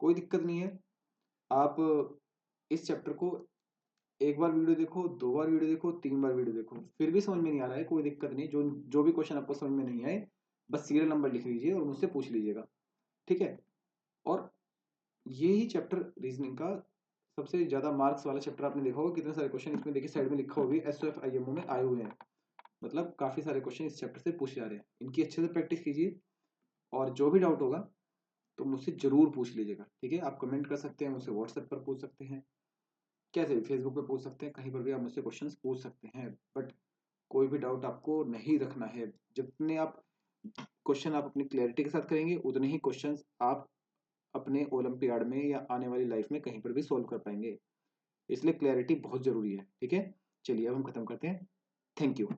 कोई दिक्कत नहीं है। आप इस चैप्टर को एक बार वीडियो देखो, 2 बार वीडियो देखो, 3 बार वीडियो देखो, फिर भी समझ में नहीं आ रहा है, कोई दिक्कत नहीं। जो जो भी क्वेश्चन आपको समझ में नहीं आए, बस सीरियल नंबर लिख लीजिए और मुझसे पूछ लीजिएगा, ठीक है। और यही चैप्टर रीजनिंग का सबसे ज्यादा मार्क्स वाला चैप्टर, आपने देखा होगा कितने सारे क्वेश्चन इसमें देखिए साइड में लिखा होगा SOF IMO में आए हुए हैं, मतलब काफी सारे क्वेश्चन इस चैप्टर से पूछे जा रहे हैं। इनकी अच्छे से प्रैक्टिस कीजिए, और जो भी डाउट होगा तो मुझसे जरूर पूछ लीजिएगा, ठीक है। आप कमेंट कर सकते हैं, मुझसे व्हाट्सएप पर पूछ सकते हैं, कैसे भी फेसबुक पे पूछ सकते हैं, कहीं पर भी आप मुझसे क्वेश्चंस पूछ सकते हैं, बट कोई भी डाउट आपको नहीं रखना है। जितने आप क्वेश्चन आप अपनी क्लैरिटी के साथ करेंगे, उतने ही क्वेश्चंस आप अपने ओलंपियाड में या आने वाली लाइफ में कहीं पर भी सॉल्व कर पाएंगे, इसलिए क्लैरिटी बहुत जरूरी है, ठीक है। चलिए अब हम खत्म करते हैं, थैंक यू।